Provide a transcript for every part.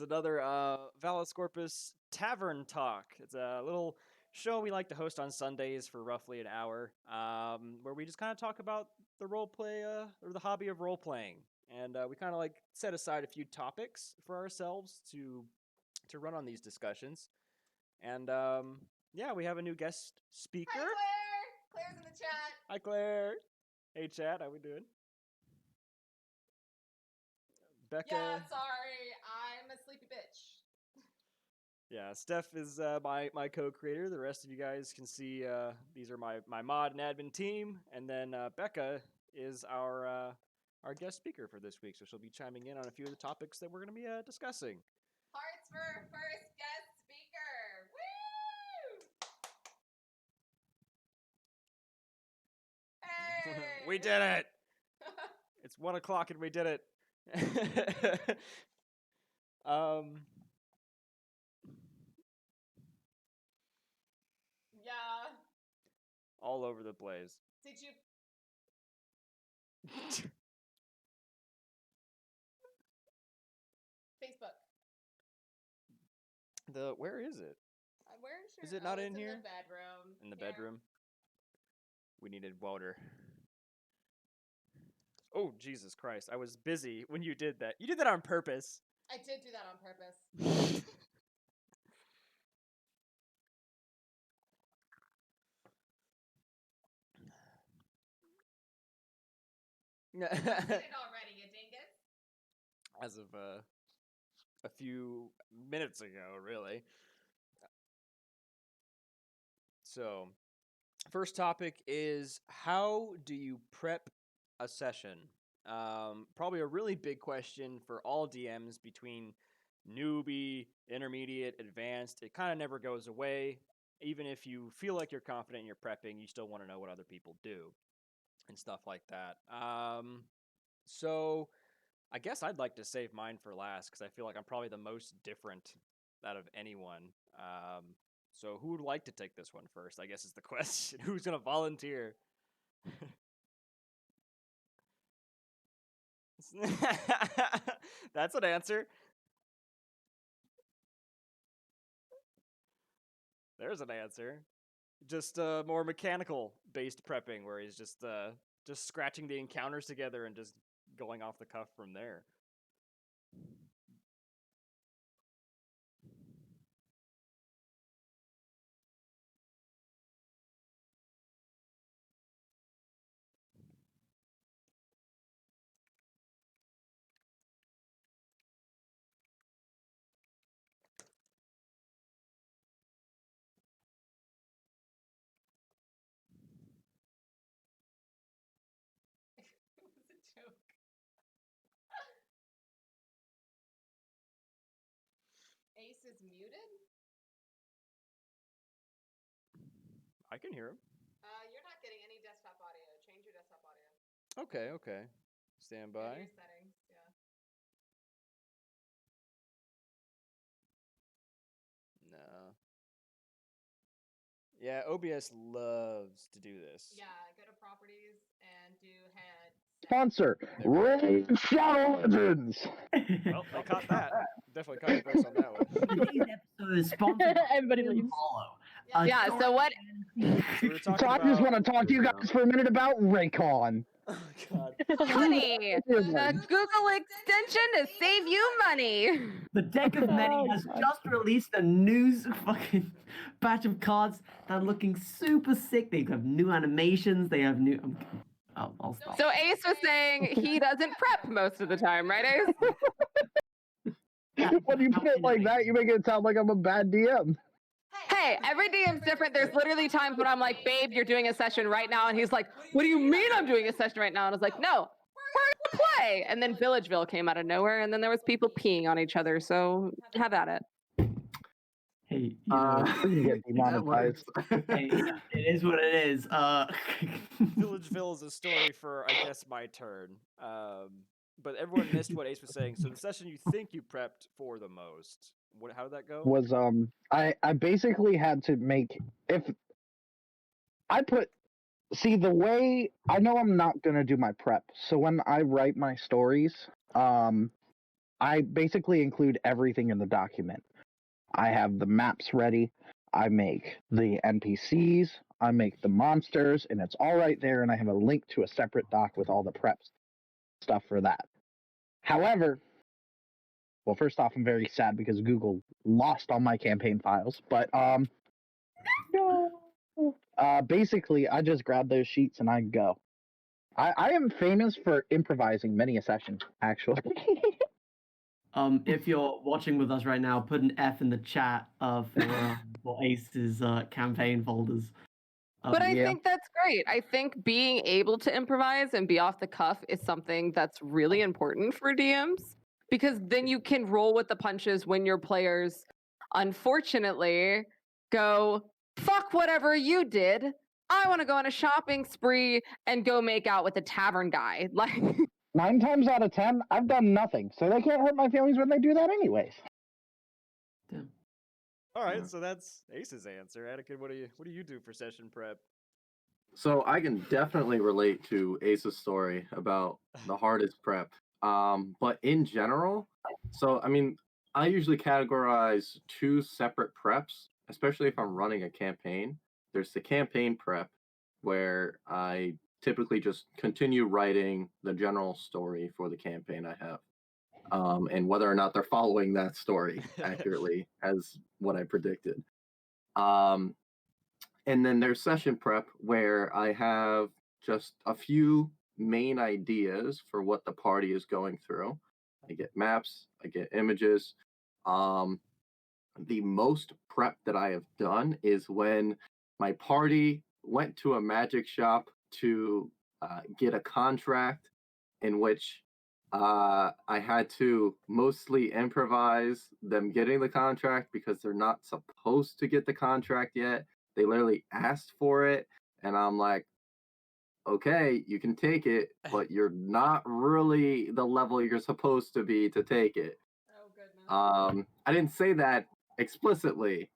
another Valis Corpus Tavern Talk. It's a little show we like to host on Sundays for roughly an hour, where we just kind of talk about the role play or the hobby of role playing, and we kind of like set aside a few topics for ourselves to run on these discussions. And yeah, we have a new guest speaker. Hi, Claire. Claire's in the chat. Hi, Claire. Hey, chat. How we doing? Becca. Yeah, sorry. I'm a sleepy bitch. Yeah, Steph is my co-creator. The rest of you guys can see these are my mod and admin team, and then Becca is our guest speaker for this week. So she'll be chiming in on a few of the topics that we're going to be discussing. Hearts for our first guest speaker. Woo! Hey! We did it! It's 1 o'clock and we did it. Yeah. All over the place. Did you? Facebook. Where is it? I'm wearing shirt. Is it not in it's here? In the bedroom. In the bedroom. We needed water. Oh, Jesus Christ. I was busy when you did that. You did that on purpose. I did do that on purpose. You did it already, you dingus. As of a few minutes ago, really. So, first topic is how do you prep a session? Probably a really big question for all DMs between newbie, intermediate, advanced. It kind of never goes away. Even if you feel like you're confident in your prepping, you still want to know what other people do and stuff like that. So I guess I'd like to save mine for last because I feel like I'm probably the most different out of anyone. So who would like to take this one first? I guess is the question. Who's gonna volunteer? That's an answer. There's an answer. Just more mechanical based prepping where he's just scratching the encounters together and just going off the cuff from there. It was a joke. Ace is muted? I can hear him. You're not getting any desktop audio. Change your desktop audio. Okay. Stand by. Your settings, yeah. No. Yeah, OBS loves to do this. Yeah, go to properties and do head. Sponsor, Raid Shadow Legends. Well, they caught that. Definitely caught the voice on that one. Today's episode is sponsored by Everybody leaves. Hollow. Yeah, so what? So I just want to talk to you guys for a minute about Raycon. Oh, God. Honey, a Google extension to save you money. The Deck of Many has just released a new fucking batch of cards that are looking super sick. They have new animations. They have new. I'll stop. So Ace was saying he doesn't prep most of the time, right, Ace? When you put it like that, you make it sound like I'm a bad DM. Hey, every DM's different. There's literally times when I'm like, babe, you're doing a session right now. And he's like, what do you mean I'm doing a session right now? And I was like, no, we're going to play. And then Villageville came out of nowhere. And then there was people peeing on each other. So have at it. Hey, we can get demonetized. Hey, it is what it is. Villageville is a story for, I guess, my turn. But everyone missed what Ace was saying. So the session you think you prepped for the most, how did that go? Was I basically had to make the way I know I'm not gonna do my prep. So when I write my stories, I I basically include everything in the document. I have the maps ready. I make the NPCs. I make the monsters, and it's all right there. And I have a link to a separate doc with all the prep stuff for that. However, well, first off, I'm very sad because Google lost all my campaign files. But basically, I just grab those sheets and I go. I am famous for improvising many a session, actually. If you're watching with us right now, put an F in the chat for Ace's campaign folders. But I Yeah. think that's great. I think being able to improvise and be off the cuff is something that's really important for DMs because then you can roll with the punches when your players, unfortunately, go, fuck whatever you did. I want to go on a shopping spree and go make out with a tavern guy. Like, 9 times out of 10, I've done nothing, so they can't hurt my feelings when they do that anyways. Damn. All right, Yeah. so that's Ace's answer. Anakin, what do you do for session prep? So I can definitely relate to Ace's story about the hardest prep. But in general, so I mean, I usually categorize 2 separate preps, especially if I'm running a campaign. There's the campaign prep, where I typically just continue writing the general story for the campaign I have. And whether or not they're following that story accurately as what I predicted. And then there's session prep where I have just a few main ideas for what the party is going through. I get maps, I get images. The most prep that I have done is when my party went to a magic shop to get a contract in which I had to mostly improvise them getting the contract because they're not supposed to get the contract yet. They literally asked for it, and I'm like, okay, you can take it, but you're not really the level you're supposed to be to take it. Oh goodness. I didn't say that explicitly,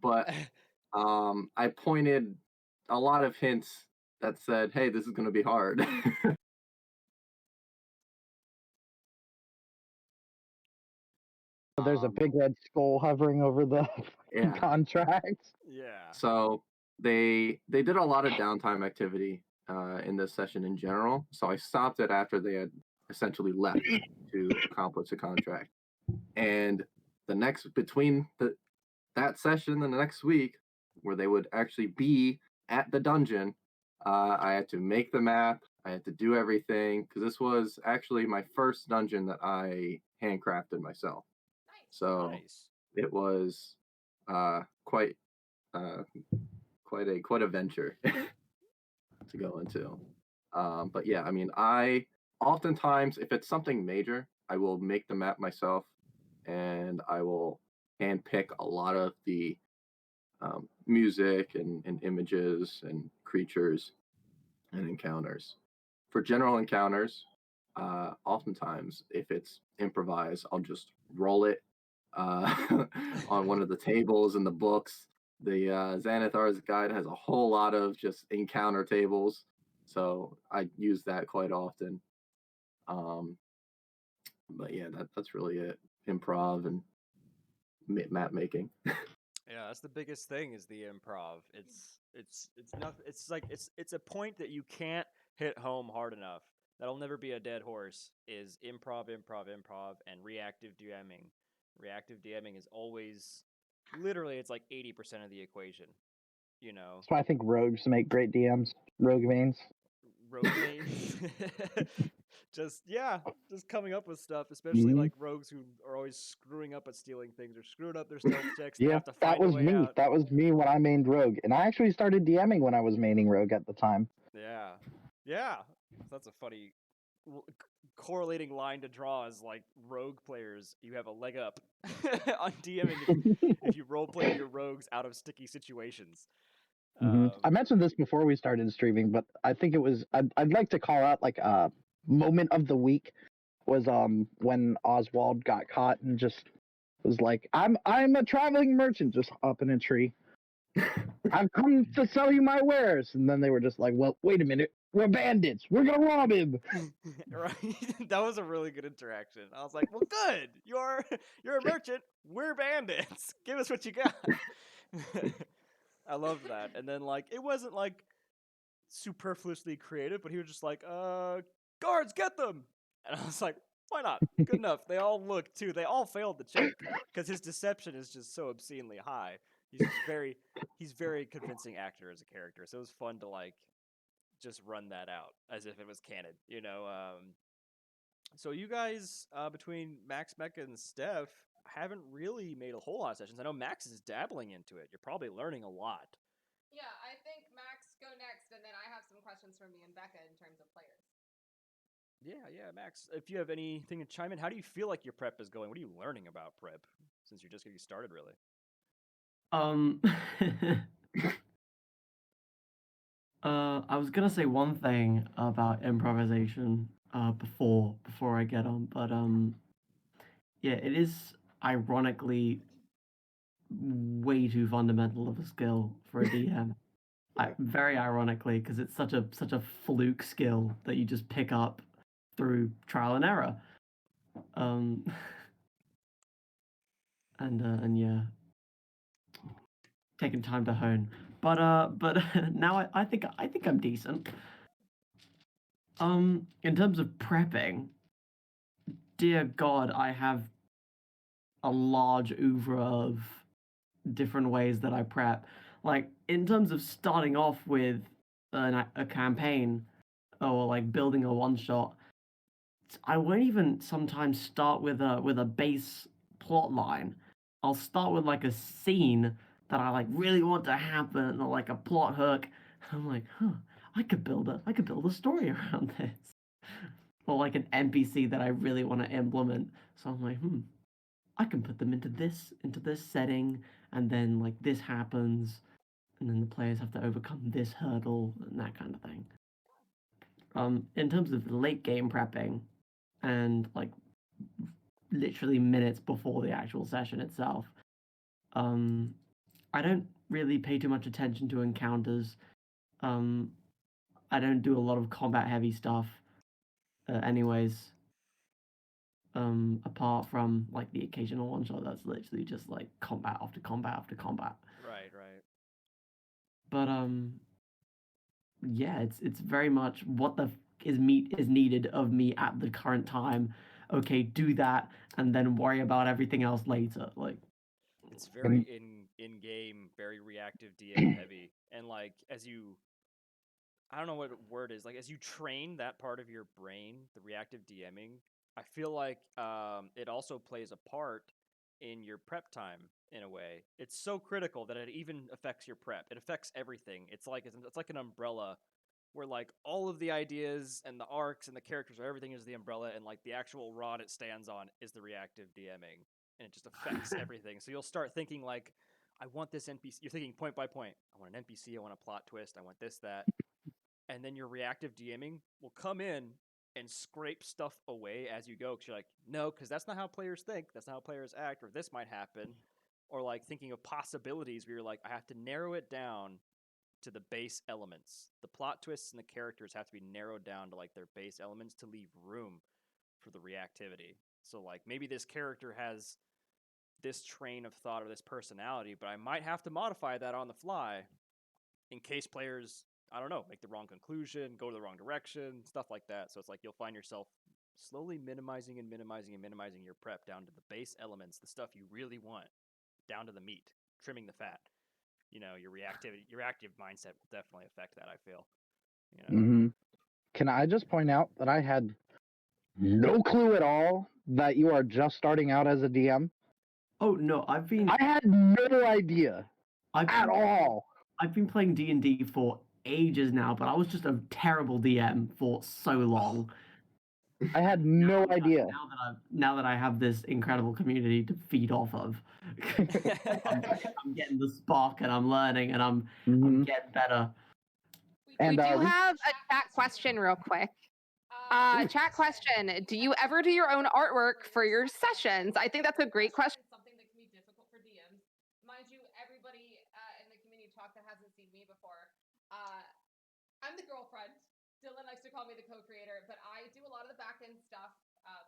but I pointed a lot of hints that said, hey, this is going to be hard. There's a big red skull hovering over the Yeah. contract. Yeah. So they did a lot of downtime activity in this session in general. So I stopped it after they had essentially left to accomplish the contract. And the next between that session and the next week, where they would actually be at the dungeon, I had to make the map. I had to do everything because this was actually my first dungeon that I handcrafted myself. So Nice. it was quite a venture to go into. But yeah, I mean, I oftentimes, if it's something major, I will make the map myself, and I will handpick a lot of the music and images and creatures and encounters. For general encounters, oftentimes, if it's improvised, I'll just roll it on one of the tables in the books. The Xanathar's Guide has a whole lot of just encounter tables, so I use that quite often. But yeah, that's really it. Improv and map making. Yeah, that's the biggest thing is the improv. It's not it's like it's a point that you can't hit home hard enough. That'll never be a dead horse is improv, and reactive DMing. Reactive DMing is always literally it's like 80% of the equation. You know, That's why I think rogues make great DMs. Rogue mains. rogue mains. just coming up with stuff, especially like rogues who are always screwing up at stealing things or screwing up their stealth checks. They Yeah, have to that find a was way me. out. That was me when I mained rogue, and I actually started DMing when I was maining rogue at the time. Yeah. That's a funny correlating line to draw is like rogue players. You have a leg up on DMing if you roleplay your rogues out of sticky situations. I mentioned this before we started streaming, but I think it was I'd like to call out like a moment of the week was when Oswald got caught and just was like, I'm a traveling merchant, just up in a tree. I've come to sell you my wares. And then they were just like, well, wait a minute. we're bandits. We're gonna rob him. Right? That was a really good interaction. I was like, well, good. You're a merchant. We're bandits. Give us what you got. I loved that. And then like it wasn't like superfluously creative, but he was just like, guards, get them. And I was like, why not? Good enough. They all look too. They all failed the check because his deception is just so obscenely high. He's very convincing actor as a character. So it was fun to like just run that out as if it was canon, you know. So you guys between Max, Mecca, and Steph haven't really made a whole lot of sessions. I know Max is dabbling into it. You're probably learning a lot. Yeah, I think Max go next, and then I have some questions from me and Becca in terms of players. Yeah, Max. If you have anything to chime in, how do you feel like your prep is going? What are you learning about prep since you're just getting started, really? I was gonna say one thing about improvisation before I get on, but yeah, it is ironically way too fundamental of a skill for a DM. Very ironically, because it's such a fluke skill that you just pick up through trial and error. And yeah, taking time to hone. But now I think I'm decent. In terms of prepping, dear God, I have a large oeuvre of different ways that I prep. Like in terms of starting off with a campaign or like building a one shot, I won't even sometimes start with a base plot line. I'll start with like a scene that I like really want to happen or like a plot hook. I'm like, I could build a story around this. Or like an NPC that I really want to implement. So I'm like, I can put them into this setting, and then like this happens, and then the players have to overcome this hurdle and that kind of thing. In terms of late game prepping, and like literally minutes before the actual session itself, I don't really pay too much attention to encounters. I don't do a lot of combat heavy stuff, anyways. Apart from like the occasional one shot that's literally just like combat after combat after combat. Right. But yeah, it's very much what the is needed of me at the current time. Okay, do that and then worry about everything else later. Like It's very in game, very reactive DM heavy, and like as you, I don't know what word is like as you train that part of your brain, the reactive DMing. I feel like it also plays a part in your prep time in a way. It's so critical that it even affects your prep. It affects everything. It's like an umbrella where like all of the ideas and the arcs and the characters or everything is the umbrella and like the actual rod it stands on is the reactive DMing and it just affects everything. So you'll start thinking like I want this NPC. You're thinking point by point. I want an NPC, I want a plot twist, I want this that. And then your reactive DMing will come in and scrape stuff away as you go because you're like, no, because that's not how players think. That's not how players act, or this might happen. Or like thinking of possibilities where you're like, I have to narrow it down to the base elements. The plot twists and the characters have to be narrowed down to like their base elements to leave room for the reactivity. So like maybe this character has this train of thought or this personality, but I might have to modify that on the fly in case players, I don't know, make the wrong conclusion, go to the wrong direction, stuff like that. So it's like you'll find yourself slowly minimizing your prep down to the base elements, the stuff you really want, down to the meat, trimming the fat. You know, your active mindset will definitely affect that, I feel. You know? Can I just point out that I had no clue at all that you are just starting out as a DM? oh no, I had no idea at all. I've been playing D&D for ages now, but I was just a terrible DM for so long. I had no idea. Now that I have this incredible community to feed off of, I'm getting the spark and I'm learning and I'm getting better. We do have a chat question real quick. Chat question: do you ever do your own artwork for your sessions? I think that's a great question. Something that can be difficult for DMs. Mind you, everybody in the community talk that hasn't seen me before, I'm the girlfriend. Dylan likes to call me the co-creator, but I do a lot of the back end stuff.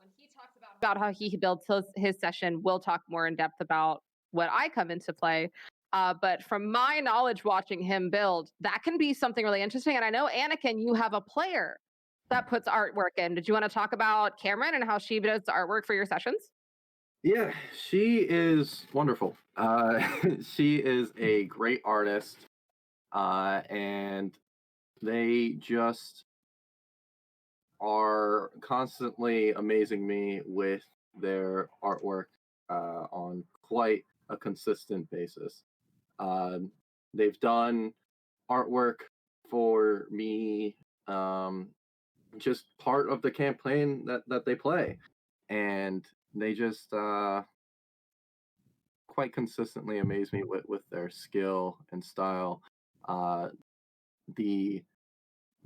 When he talks about how he builds his session, we'll talk more in depth about what I come into play. But from my knowledge watching him build, that can be something really interesting. And I know, Anakin, you have a player that puts artwork in. Did you want to talk about Cameron and how she does the artwork for your sessions? Yeah, she is wonderful. She is a great artist, and they just are constantly amazing me with their artwork on quite a consistent basis. They've done artwork for me, just part of the campaign that they play, and they just quite consistently amaze me with their skill and style. The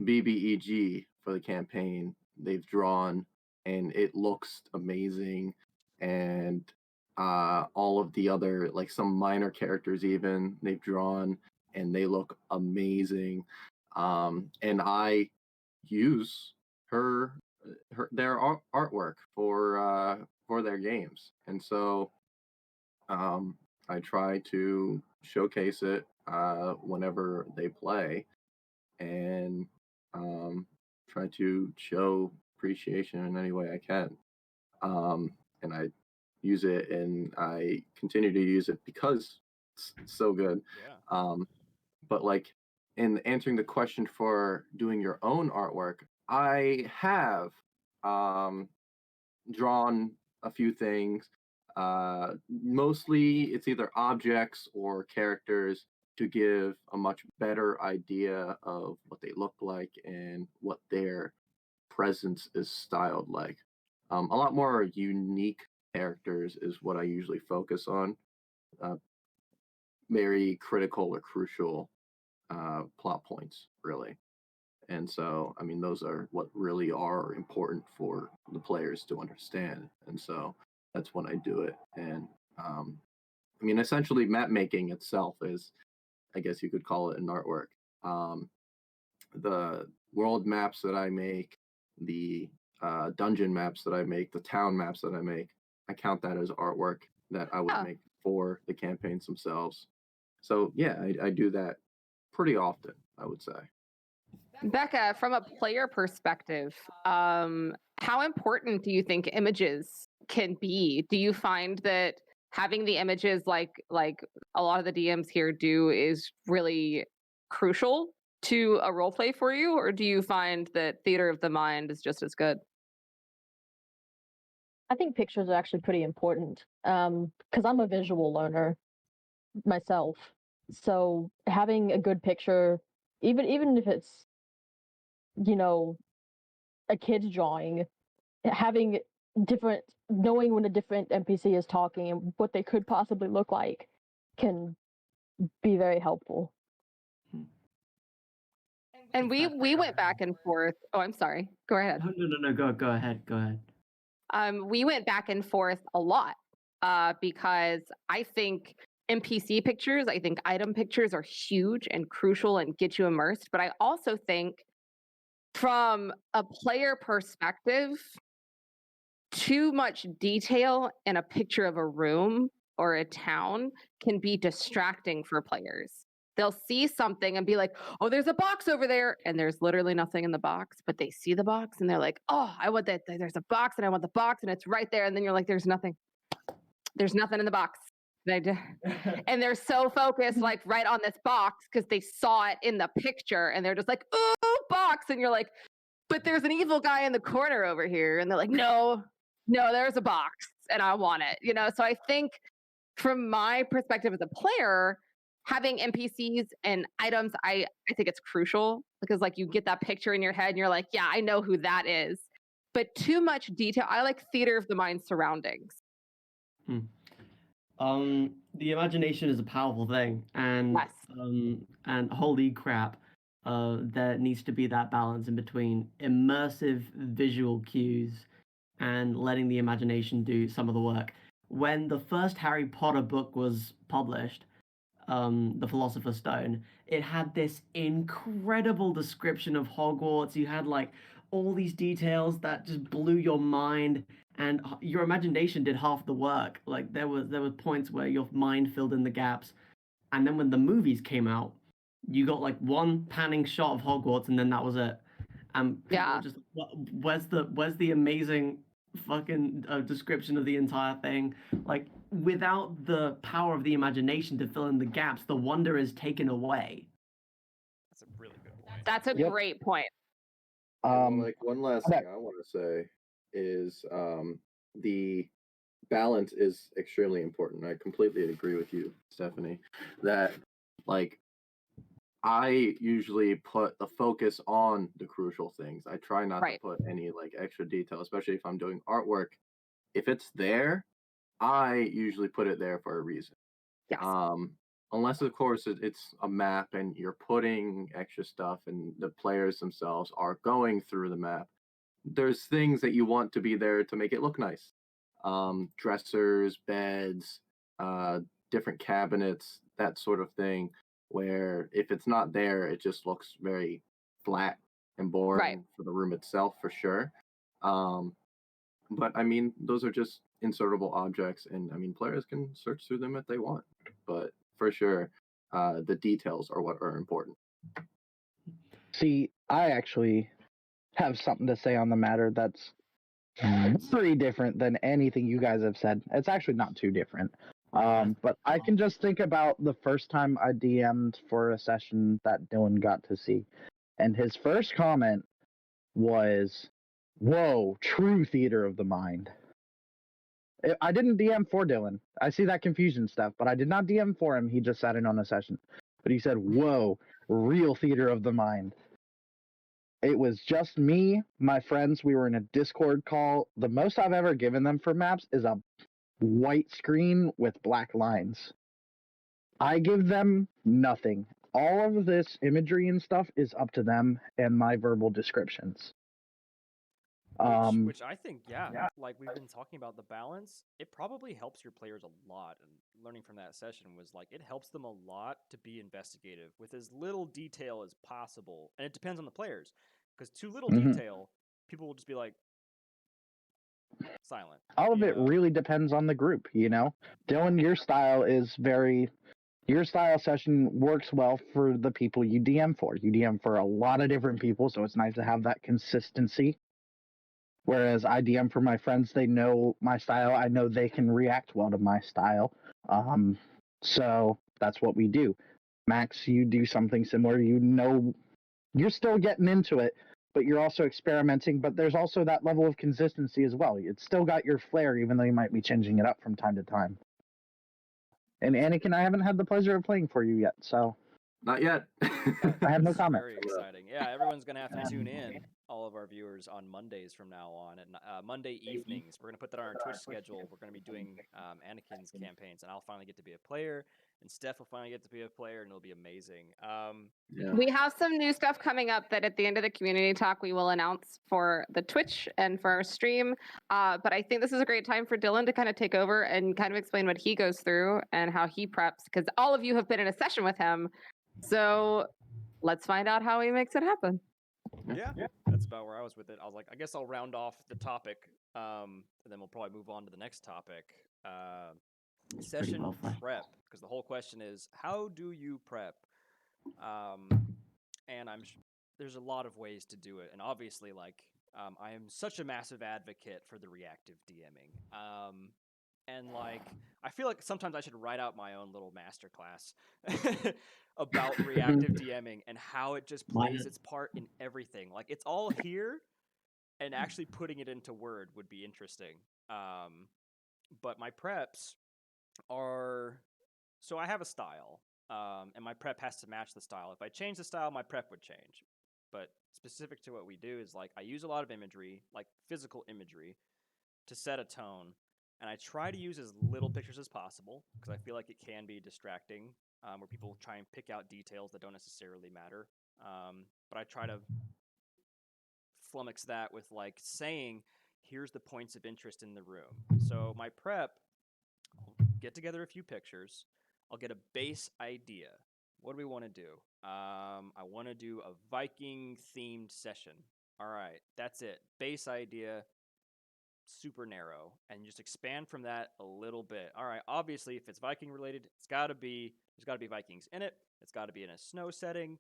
BBEG for the campaign they've drawn, and it looks amazing. And all of the other, like some minor characters, even they've drawn, and they look amazing. And I use their artwork for their games, and so I try to showcase it whenever they play, and try to show appreciation in any way I can. And I use it, and I continue to use it because it's so good. Yeah. But like, in answering the question for doing your own artwork, I have drawn a few things. Mostly it's either objects or characters to give a much better idea of what they look like and what their presence is styled like. A lot more unique characters is what I usually focus on. Very critical or crucial plot points, really. And so, I mean, those are what really are important for the players to understand. And so that's when I do it. And I mean, essentially, map making itself is, I guess you could call it an artwork. The world maps that I make, the dungeon maps that I make, the town maps that I make, I count that as artwork that I would make for the campaigns themselves. So, yeah, I do that pretty often, I would say. Becca, from a player perspective, how important do you think images can be? Do you find that having the images like a lot of the DMs here do is really crucial to a role play for you, or do you find that theater of the mind is just as good? I think pictures are actually pretty important because I'm a visual learner myself. So having a good picture, even if it's, you know, a kid's drawing, having different, knowing when a different NPC is talking and what they could possibly look like can be very helpful. And we went back and forth. Oh, I'm sorry. Go ahead. No. Go ahead. Go ahead. We went back and forth a lot because I think NPC pictures, I think item pictures are huge and crucial and get you immersed. But I also think from a player perspective, too much detail in a picture of a room or a town can be distracting for players. They'll see something and be like, oh, there's a box over there. And there's literally nothing in the box, but they see the box and they're like, oh, I want that. There's a box and I want the box and it's right there. And then you're like, there's nothing. There's nothing in the box. And they're so focused, like right on this box because they saw it in the picture and they're just like, ooh, box. And you're like, but there's an evil guy in the corner over here. And they're like, no, there's a box and I want it. So I think from my perspective as a player, having NPCs and items, I think it's crucial because like you get that picture in your head and you're like, yeah, I know who that is. But too much detail, I like theater of the mind surroundings. The imagination is a powerful thing, and Yes. And holy crap, there needs to be that balance in between immersive visual cues and letting the imagination do some of the work. When the first Harry Potter book was published, the Philosopher's Stone, it had this incredible description of Hogwarts. You had like all these details that just blew your mind, and your imagination did half the work. Like there were points where your mind filled in the gaps, and then when the movies came out, you got like one panning shot of Hogwarts, and then that was it. And people were just, where's the amazing fucking description of the entire thing? Like without the power of the imagination to fill in the gaps, the wonder is taken away. That's a really good point. That's a Yep. great point. Like one last thing I want to say is the balance is extremely important. I completely agree with you, Stephanie, that like I usually put the focus on the crucial things. I try not to put any like extra detail, especially if I'm doing artwork. If it's there, I usually put it there for a reason. Yes. Unless of course it's a map and you're putting extra stuff and the players themselves are going through the map. There's things that you want to be there to make it look nice. Dressers, beds, different cabinets, that sort of thing, where if it's not there, it just looks very flat and boring for the room itself, for sure. But I mean, those are just insertable objects, and I mean, players can search through them if they want. But for sure, the details are what are important. See, I actually have something to say on the matter that's pretty different than anything you guys have said. It's actually not too different. But I can just think about the first time I DM'd for a session that Dylan got to see. And his first comment was, "Whoa, true theater of the mind." I didn't DM for Dylan. I see that confusion stuff, but I did not DM for him. He just sat in on a session. But he said, "Whoa, real theater of the mind." It was just me, my friends. We were in a Discord call. The most I've ever given them for maps is a white screen with black lines. I give them nothing. All of this imagery and stuff is up to them and my verbal descriptions. Which I think, like we've been talking about the balance, it probably helps your players a lot. And learning from that session was like, it helps them a lot to be investigative with as little detail as possible. And it depends on the players, because too little detail, people will just be like, silent. All of it really depends on the group, you know? Dylan, your style session works well for the people you DM for. You DM for a lot of different people, so it's nice to have that consistency. Whereas I DM for my friends, they know my style. I know they can react well to my style. So that's what we do. Max, you do something similar. You know, you're still getting into it, but you're also experimenting. But there's also that level of consistency as well. It's still got your flair, even though you might be changing it up from time to time. And Anakin, I haven't had the pleasure of playing for you yet, so. Not yet. I have no comment. Very exciting. Yeah, everyone's going to have to tune in, all of our viewers, on Mondays from now on. And Monday evenings, we're going to put that on our Twitch schedule. We're going to be doing Anakin's campaigns, and I'll finally get to be a player, and Steph will finally get to be a player, and it'll be amazing. We have some new stuff coming up that at the end of the community talk we will announce for the Twitch and for our stream. But I think this is a great time for Dylan to kind of take over and kind of explain what he goes through and how he preps, because all of you have been in a session with him. So let's find out how he makes it happen. Yeah, that's about where I was with it. I was like, I guess I'll round off the topic, and then we'll probably move on to the next topic. Session prep, because the whole question is, how do you prep? And there's a lot of ways to do it, and obviously, like, I am such a massive advocate for the reactive DMing. And like, I feel like sometimes I should write out my own little masterclass about reactive DMing and how it just plays its part in everything. Like, it's all here, and actually putting it into Word would be interesting. But my preps are, so I have a style, and my prep has to match the style. If I change the style, my prep would change. But specific to what we do is, like, I use a lot of imagery, like physical imagery, to set a tone. And I try to use as little pictures as possible, because I feel like it can be distracting, where people try and pick out details that don't necessarily matter. But I try to flummox that with, like, saying, here's the points of interest in the room. So my prep, I'll get together a few pictures. I'll get a base idea. What do we want to do? I want to do a Viking themed session. All right, that's it. Base idea, super narrow, and just expand from that a little bit. All right, obviously, if it's Viking related, there's got to be Vikings in it. It's got to be in a snow setting,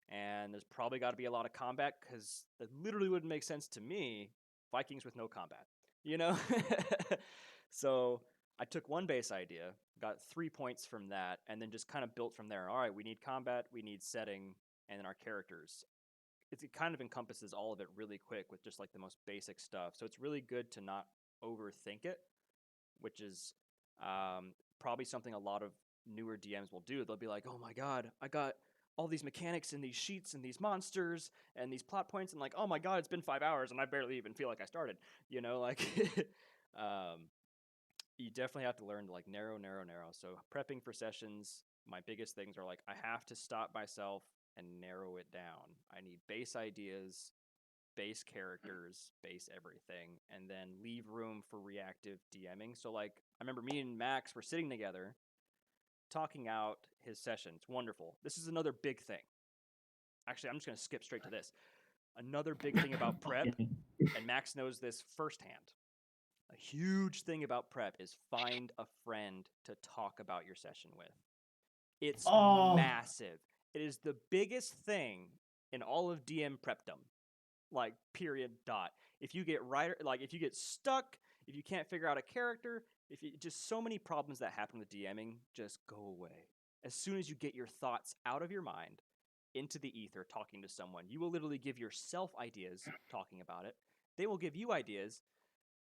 and there's probably got to be a lot of combat because that literally wouldn't make sense to me. Vikings with no combat, you know. So I took one base idea, got 3 points from that, and then just kind of built from there. All right, we need combat, we need setting, and then our characters. It kind of encompasses all of it really quick with just like the most basic stuff. So it's really good to not overthink it, which is probably something a lot of newer DMs will do. They'll be like, "Oh my god, I got all these mechanics and these sheets and these monsters and these plot points, and like, oh my god, it's been 5 hours and I barely even feel like I started." You know, like, you definitely have to learn to like narrow. So prepping for sessions, my biggest things are like I have to stop myself and narrow it down. I need base ideas, base characters, base everything, and then leave room for reactive DMing. So like I remember me and Max were sitting together talking out his session. It's wonderful. This is another big thing. Actually, I'm just going to skip straight to this. Another big thing about prep, and Max knows this firsthand. A huge thing about prep is find a friend to talk about your session with. It's massive. It is the biggest thing in all of DM prepdom. Like period dot. If you get if you get stuck, if you can't figure out a character, if you just so many problems that happen with DMing just go away. As soon as you get your thoughts out of your mind into the ether talking to someone, you will literally give yourself ideas talking about it. They will give you ideas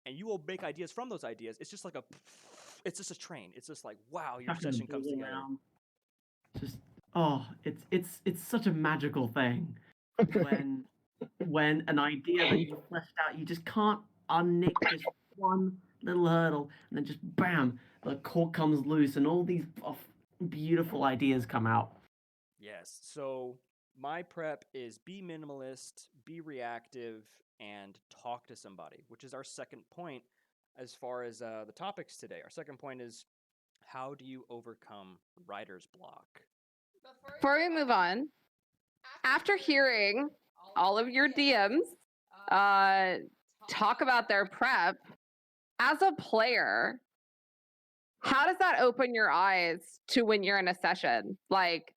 and you will make ideas from those ideas. It's just like it's just a train. It's just like, wow, your session comes together. Just it's such a magical thing when an idea that you fleshed out, you just can't unnick just one little hurdle, and then just bam, the cork comes loose, and all these beautiful ideas come out. Yes. So my prep is be minimalist, be reactive, and talk to somebody, which is our second point as far as the topics today. Our second point is how do you overcome writer's block? Before we move on, after hearing all of your DMs talk about their prep, as a player, how does that open your eyes to when you're in a session? Like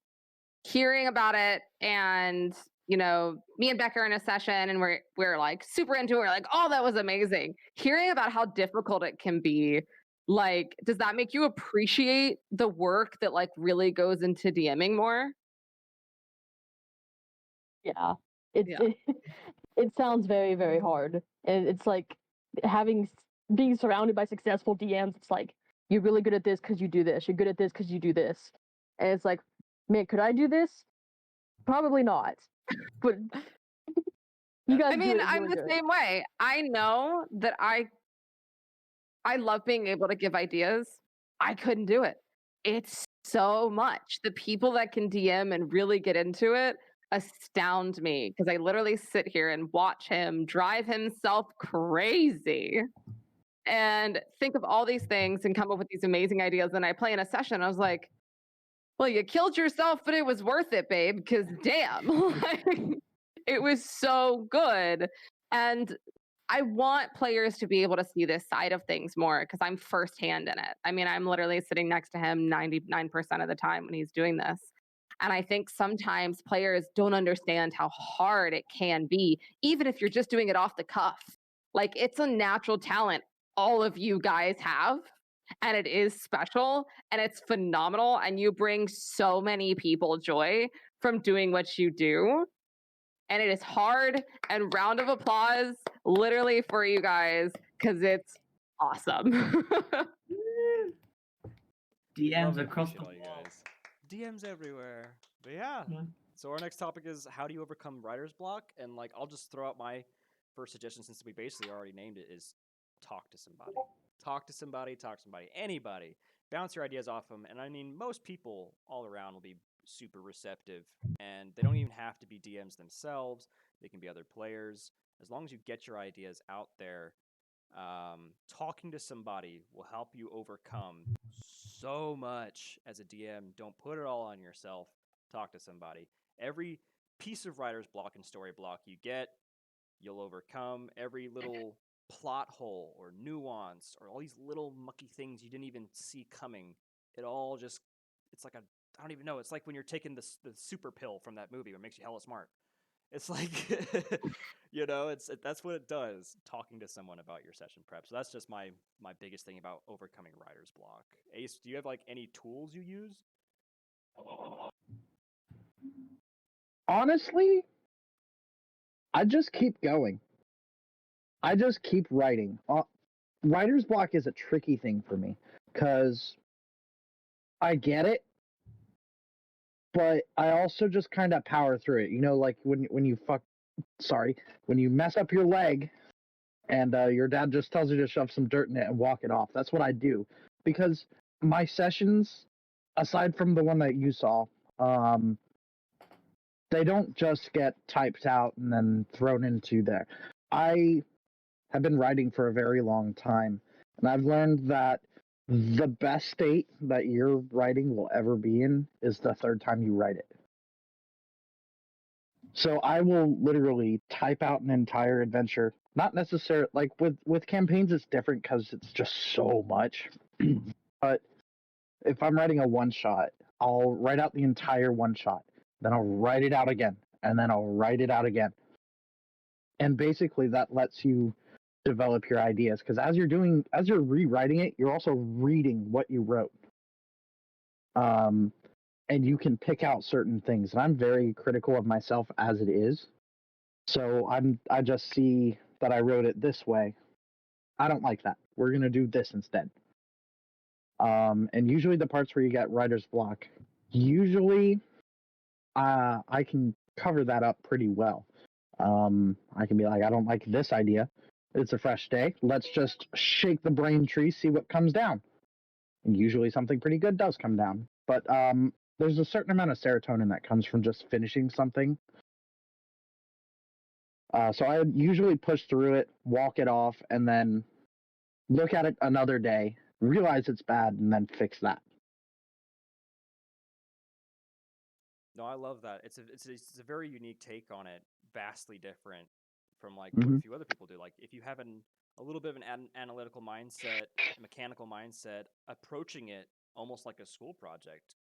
hearing about it, and me and Beck are in a session and we're like super into it. We're like, oh, that was amazing. Hearing about how difficult it can be, like, does that make you appreciate the work that like really goes into DMing more? Yeah. It sounds very, very hard. And it's like being surrounded by successful DMs, it's like you're really good at this because you do this. You're good at this because you do this. And it's like, man, could I do this? Probably not. But you guys I mean, do it I'm really the good. same way. I know that I love being able to give ideas. I couldn't do it. It's so much. The people that can DM and really get into it astound me because I literally sit here and watch him drive himself crazy and think of all these things and come up with these amazing ideas. And I play in a session. I was like, well, you killed yourself, but it was worth it, babe, because damn, like, it was so good. And I want players to be able to see this side of things more because I'm firsthand in it. I mean, I'm literally sitting next to him 99% of the time when he's doing this. And I think sometimes players don't understand how hard it can be, even if you're just doing it off the cuff. Like, it's a natural talent all of you guys have, and it is special and it's phenomenal. And you bring so many people joy from doing what you do. And it is hard, and round of applause literally for you guys because it's awesome. DMs across the all you guys. DMs everywhere. But yeah. Yeah. So our next topic is how do you overcome writer's block? And like I'll just throw out my first suggestion since we basically already named it is talk to somebody. Talk to somebody, anybody. Bounce your ideas off them. And I mean most people all around will be super receptive and they don't even have to be DMs themselves. They can be other players. As long as you get your ideas out there, Talking to somebody will help you overcome so much as a DM. Don't put it all on yourself. Talk to somebody. Every piece of writer's block and story block you get, you'll overcome. Every little plot hole or nuance or all these little mucky things you didn't even see coming. It all just, it's like a, I don't even know. It's like when you're taking the super pill from that movie, what makes you hella smart. It's like, that's what it does. Talking to someone about your session prep. So that's just my biggest thing about overcoming writer's block. Ace, do you have like any tools you use? Honestly, I just keep going. I just keep writing. Writer's block is a tricky thing for me because I get it, but I also just kind of power through it. Like when you when you mess up your leg and your dad just tells you to shove some dirt in it and walk it off. That's what I do because my sessions, aside from the one that you saw, um, they don't just get typed out and then thrown into there. I have been writing for a very long time, and I've learned that the best state that your writing will ever be in is the third time you write it. So I will literally type out an entire adventure. Not necessarily like with campaigns, it's different because it's just so much. But if I'm writing a one shot, I'll write out the entire one shot, then I'll write it out again, and then I'll write it out again. And basically, that lets you develop your ideas because as you're rewriting it, you're also reading what you wrote. And you can pick out certain things. And I'm very critical of myself as it is. So I just see that I wrote it this way. I don't like that. We're gonna do this instead. And usually the parts where you get writer's block, usually I can cover that up pretty well. I can be like, I don't like this idea. It's a fresh day. Let's just shake the brain tree, see what comes down. And usually something pretty good does come down. But there's a certain amount of serotonin that comes from just finishing something. So I usually push through it, walk it off, and then look at it another day, realize it's bad, and then fix that. No, I love that. It's a very unique take on it, vastly different from like what a Mm-hmm. few other people do. Like if you have a little bit of an analytical mindset, a mechanical mindset, approaching it almost like a school project.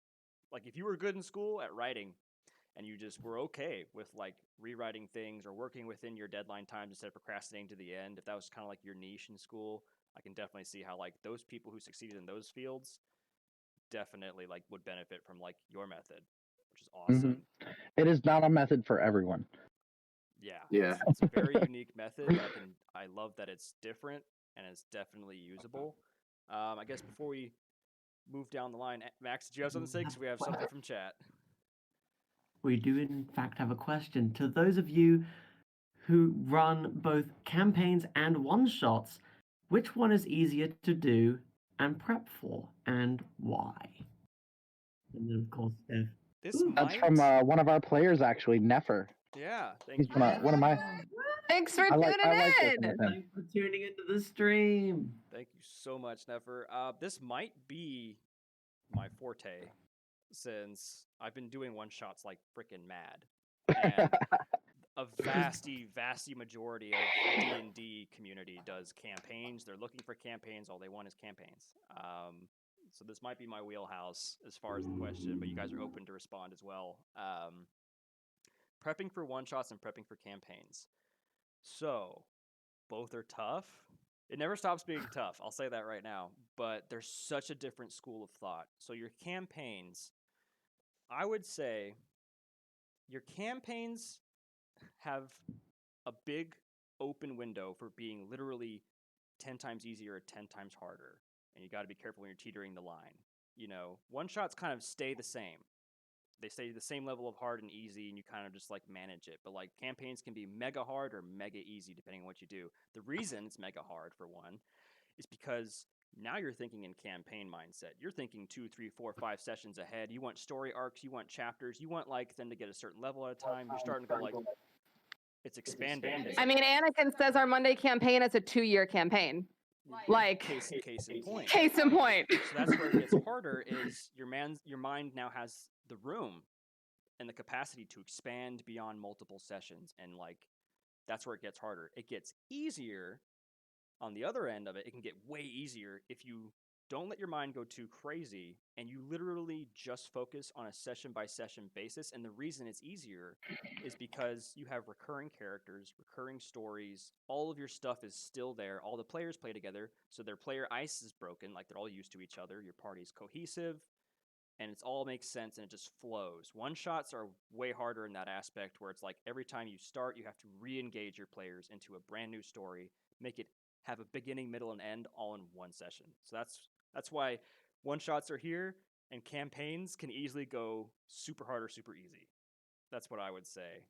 Like if you were good in school at writing and you just were okay with like rewriting things or working within your deadline times instead of procrastinating to the end, if that was kind of like your niche in school, I can definitely see how like those people who succeeded in those fields definitely like would benefit from like your method, which is Mm-hmm. awesome. It is not a method for everyone. Yeah, Yeah. it's a very unique method. I love that it's different and it's definitely usable. I guess before we move down the line, Max, did you have something to say? Because we have something from chat. We do, in fact, have a question. To those of you who run both campaigns and one shots, which one is easier to do and prep for, and why? And then, of course, Steph. This That's might, from one of our players, actually, Nefer. yeah. Thank He's you. one of my. Thanks for I like working tuning with him. Thanks for tuning into the stream. Thank you so much, Nefer. This might be my forte since I've been doing one shots like freaking mad, and a vasty majority of D&D community does campaigns. They're looking for campaigns. All they want is campaigns. So this might be my wheelhouse as far as the question, but you guys are open to respond as well. Prepping for one shots and prepping for campaigns. So both are tough. It never stops being tough. I'll say that right now. But there's such a different school of thought. So your campaigns, I would say, your campaigns have a big open window for being literally 10 times easier or 10 times harder. And you got to be careful when you're teetering the line. One shots kind of stay the same. They stay the same level of hard and easy, and you kind of just like manage it. But like campaigns can be mega hard or mega easy depending on what you do. The reason it's mega hard, for one, is because now you're thinking in campaign mindset. You're thinking 2, 3, 4, 5 sessions ahead. You want story arcs, you want chapters, you want like them to get a certain level at a time. You're starting to go like, it's expanding. I mean, Anakin says our Monday campaign is a 2-year campaign. Like case in point. Case in point. So that's where it gets harder. Is your mind now has the room and the capacity to expand beyond multiple sessions, and like that's where it gets harder. It gets easier on the other end of it. It can get way easier if you don't let your mind go too crazy and you literally just focus on a session by session basis. And the reason it's easier is because you have recurring characters, recurring stories, all of your stuff is still there. All the players play together, so their player ice is broken, like they're all used to each other. Your party's cohesive, and it all makes sense and it just flows. One shots are way harder in that aspect, where it's like every time you start, you have to re-engage your players into a brand new story, make it have a beginning, middle, and end all in one session. So that's why one shots are here, and campaigns can easily go super hard or super easy. That's what I would say.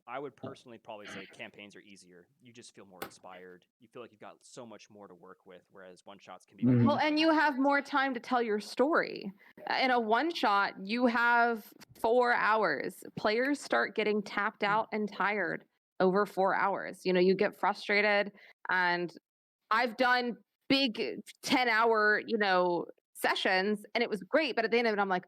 I would personally probably say campaigns are easier. You just feel more inspired. You feel like you've got so much more to work with, whereas one shots can be very Well, and you have more time to tell your story. In a one shot, you have 4 hours. Players start getting tapped out and tired over 4 hours. You know, you get frustrated, and I've done big 10-hour, sessions, and it was great, but at the end of it I'm like,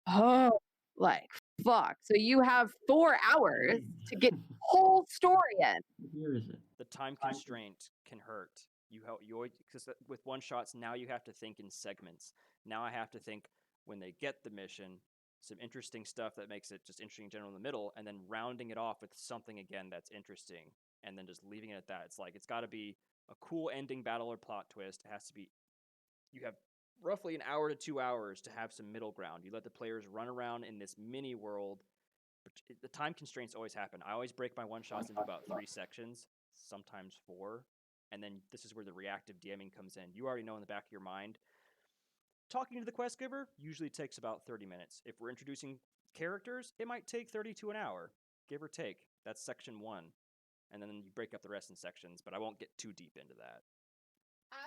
"Oh, like fuck." So you have 4 hours to get whole story in. Where is it? the time constraint can hurt. Because with one shots now you have to think in segments. Now I have to think when they get the mission, some interesting stuff that makes it just interesting in general in the middle, and then rounding it off with something again that's interesting, and then just leaving it at that. It's like it's got to be a cool ending battle or plot twist. It has to be. You have roughly an hour to 2 hours to have some middle ground. You let the players run around in this mini world. But the time constraints always happen. I always break my one shots into about 3 sections, sometimes 4. And then this is where the reactive DMing comes in. You already know in the back of your mind, talking to the quest giver usually takes about 30 minutes. If we're introducing characters, it might take 30 to an hour, give or take. That's section 1. And then you break up the rest in sections, but I won't get too deep into that.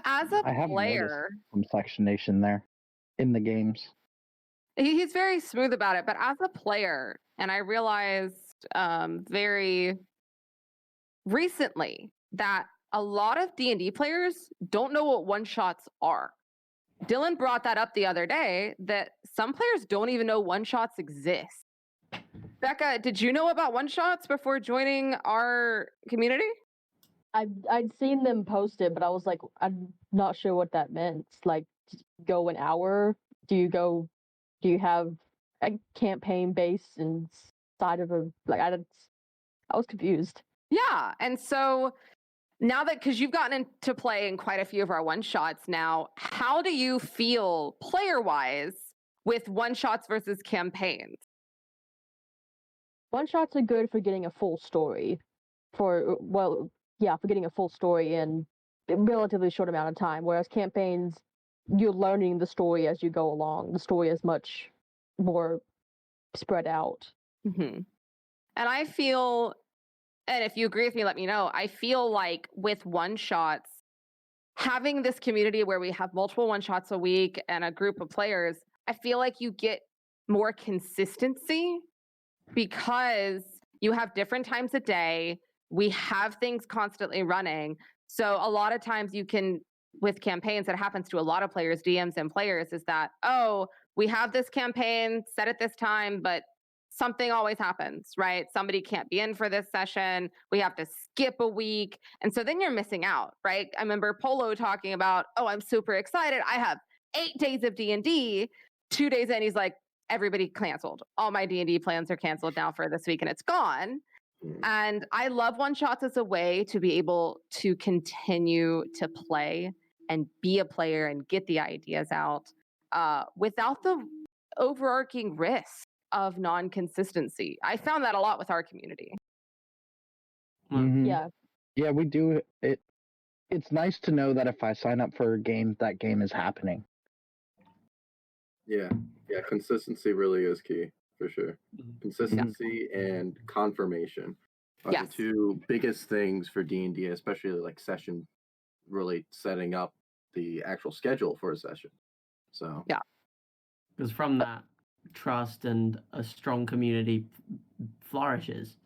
As a I have noticed player, some sectionation there in the games. he's very smooth about it, but as a player, and I realized very recently that a lot of D&D players don't know what one shots are. Dylan brought that up the other day, that some players don't even know one shots exist. Becca, did you know about one shots before joining our community? I'd seen them posted, but I was like, I'm not sure what that meant. Like, go an hour? Do you have a campaign base inside of a like? I was confused. Yeah, and so now that, because you've gotten into play in quite a few of our one shots now, how do you feel player wise with one shots versus campaigns? One shots are good for getting a full story, for getting a full story in a relatively short amount of time. Whereas campaigns, you're learning the story as you go along. The story is much more spread out. Mm-hmm. And I feel, and if you agree with me, let me know. I feel like with one shots, having this community where we have multiple one shots a week and a group of players, I feel like you get more consistency because you have different times a day. We have things constantly running. So a lot of times you can, with campaigns, that happens to a lot of players, DMs and players, is that, oh, we have this campaign set at this time, but something always happens, right? Somebody can't be in for this session. We have to skip a week. And so then you're missing out, right? I remember Polo talking about, oh, I'm super excited. I have 8 days of D&D. 2 days in, he's like, everybody canceled. All my D&D plans are canceled now for this week, and it's gone. And I love one shots as a way to be able to continue to play and be a player and get the ideas out without the overarching risk of non-consistency. I found that a lot with our community. Mhm. Yeah, Yeah, we do it. It's nice to know that if I sign up for a game, that game is happening. Yeah, consistency really is key for sure. Consistency and confirmation are Yes. the 2 biggest things for D&D, especially like session, really setting up the actual schedule for a session. So Yeah. Because from that, trust and a strong community flourishes.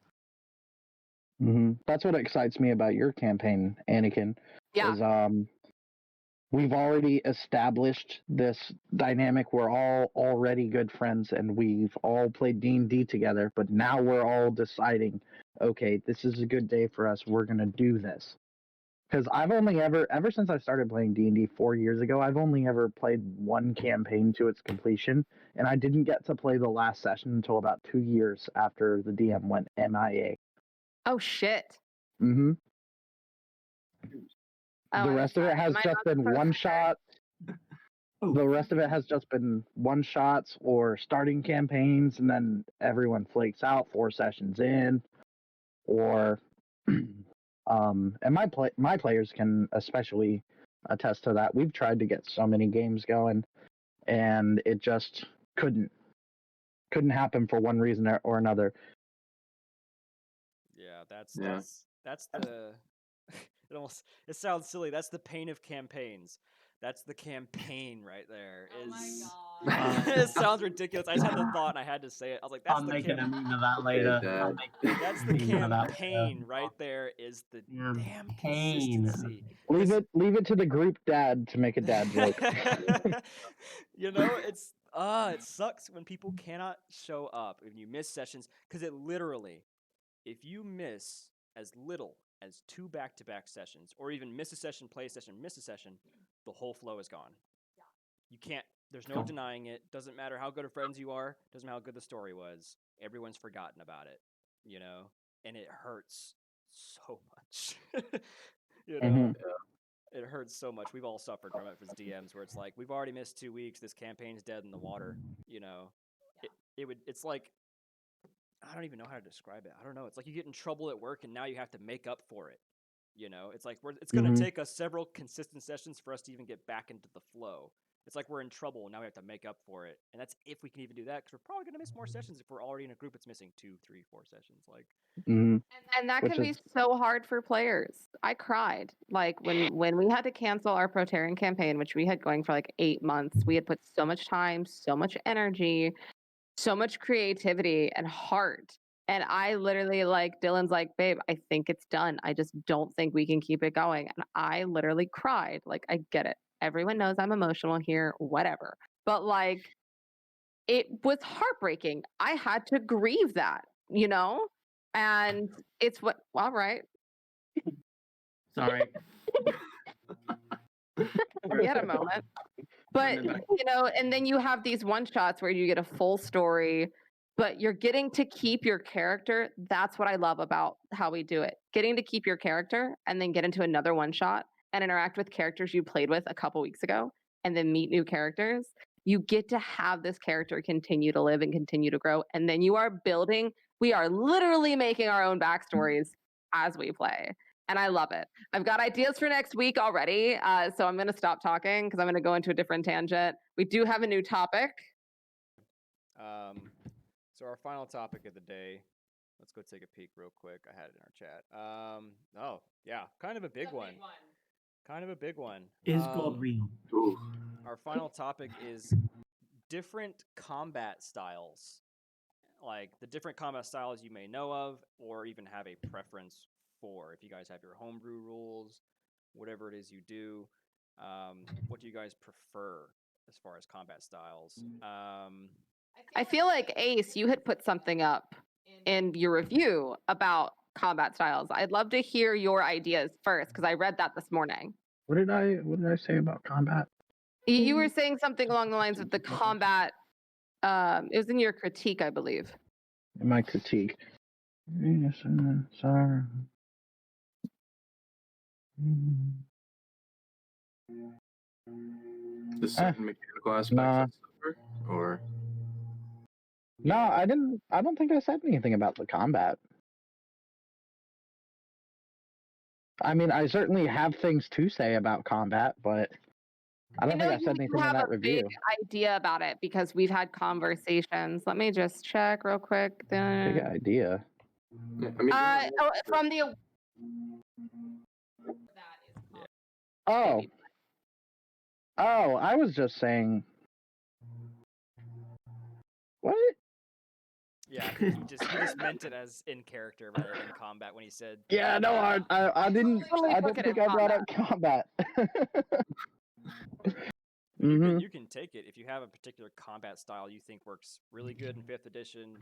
That's what excites me about your campaign, Anakin. Yeah. Is we've already established this dynamic. We're all already good friends, and we've all played D&D together. But now we're all deciding, okay, this is a good day for us. We're gonna do this. Because I've only ever since I started playing D&D 4 years ago, I've only ever played one campaign to its completion, and I didn't get to play the last session until about 2 years after the DM went MIA. Oh shit. Mm-hmm. Oh, The I'm rest of it sorry. has Am I just not been supposed one to- shot. The rest of it has just been one shots or starting campaigns, and then everyone flakes out 4 sessions in, or and my players can especially attest to that. We've tried to get so many games going, and it just couldn't happen for one reason or another. Yeah, Yeah. that's the it sounds silly. That's the pain of campaigns. That's the campaign right there. Oh my Is god. it sounds ridiculous. I just had the thought and I had to say it. I was like, that's I'm the making a meme of that later. Dad. I'm making that's a the meme of that later. campaign right there. Is the damn Campaign. consistency. Leave it to the group dad to make a dad joke. You know, it sucks when people cannot show up when you miss sessions, because it literally, if you miss as little as 2 back-to-back sessions, or even miss a session, play a session, miss a session, the whole flow is gone. Yeah. You can't. There's no Gone. denying it. Doesn't matter how good of friends you are. Doesn't matter how good the story was. Everyone's forgotten about it. You know, and it hurts so much. You know, it hurts so much. We've all suffered from it as DMs, where it's like, we've already missed 2 weeks. This campaign's dead in the water. You know, it's like, I don't even know how to describe it. I don't know. It's like you get in trouble at work and now you have to make up for it. You know, it's like it's going to take us several consistent sessions for us to even get back into the flow. It's like we're in trouble and now we have to make up for it. And that's if we can even do that, because we're probably going to miss more sessions if we're already in a group that's missing 2, 3, 4 sessions. Like, And that Which can be so hard for players. I cried like when we had to cancel our Protarian campaign, which we had going for like 8 months. We had put so much time, so much energy, so much creativity and heart. And I literally, like, Dylan's like, babe, I think it's done. I just don't think we can keep it going. And I literally cried. Like, I get it. Everyone knows I'm emotional here, whatever. But like, it was heartbreaking. I had to grieve that, you know? And it's what, all right. Sorry. We had a moment. But, you know, and then you have these one shots where you get a full story, but you're getting to keep your character. That's what I love about how we do it. Getting to keep your character and then get into another one shot and interact with characters you played with a couple weeks ago and then meet new characters. You get to have this character continue to live and continue to grow. And then you are building, we are literally making our own backstories as we play. And I love it. I've got ideas for next week already. So I'm going to stop talking because I'm going to go into a different tangent. We do have a new topic. So our final topic of the day. Let's go take a peek real quick. I had it in our chat. Oh yeah, kind of a big one. Kind of a big one. Is God real? Ooh. Our final topic is different combat styles. Like the different combat styles you may know of, or even have a preference for. If you guys have your homebrew rules, whatever it is you do, what do you guys prefer as far as combat styles? I feel like Ace, you had put something up in your review about combat styles. I'd love to hear your ideas first because I read that this morning. What did I say about combat? You were saying something along the lines of the combat. It was in your critique, I believe. In my critique. Sorry. The certain mechanical aspects that suffer, or No, I didn't. I don't think I said anything about the combat. I mean, I certainly have things to say about combat, but I don't think I said anything in have that a review. big idea about it because we've had conversations. Let me just check real quick. Big idea. yeah, I mean, From the Oh. Oh, I was just saying. What? Yeah, I think he just meant it as in character rather than combat when he said. Yeah, no, I didn't Totally I took didn't it think in I brought up combat. I mean, Mhm. you can take it if you have a particular combat style you think works really good in 5th edition,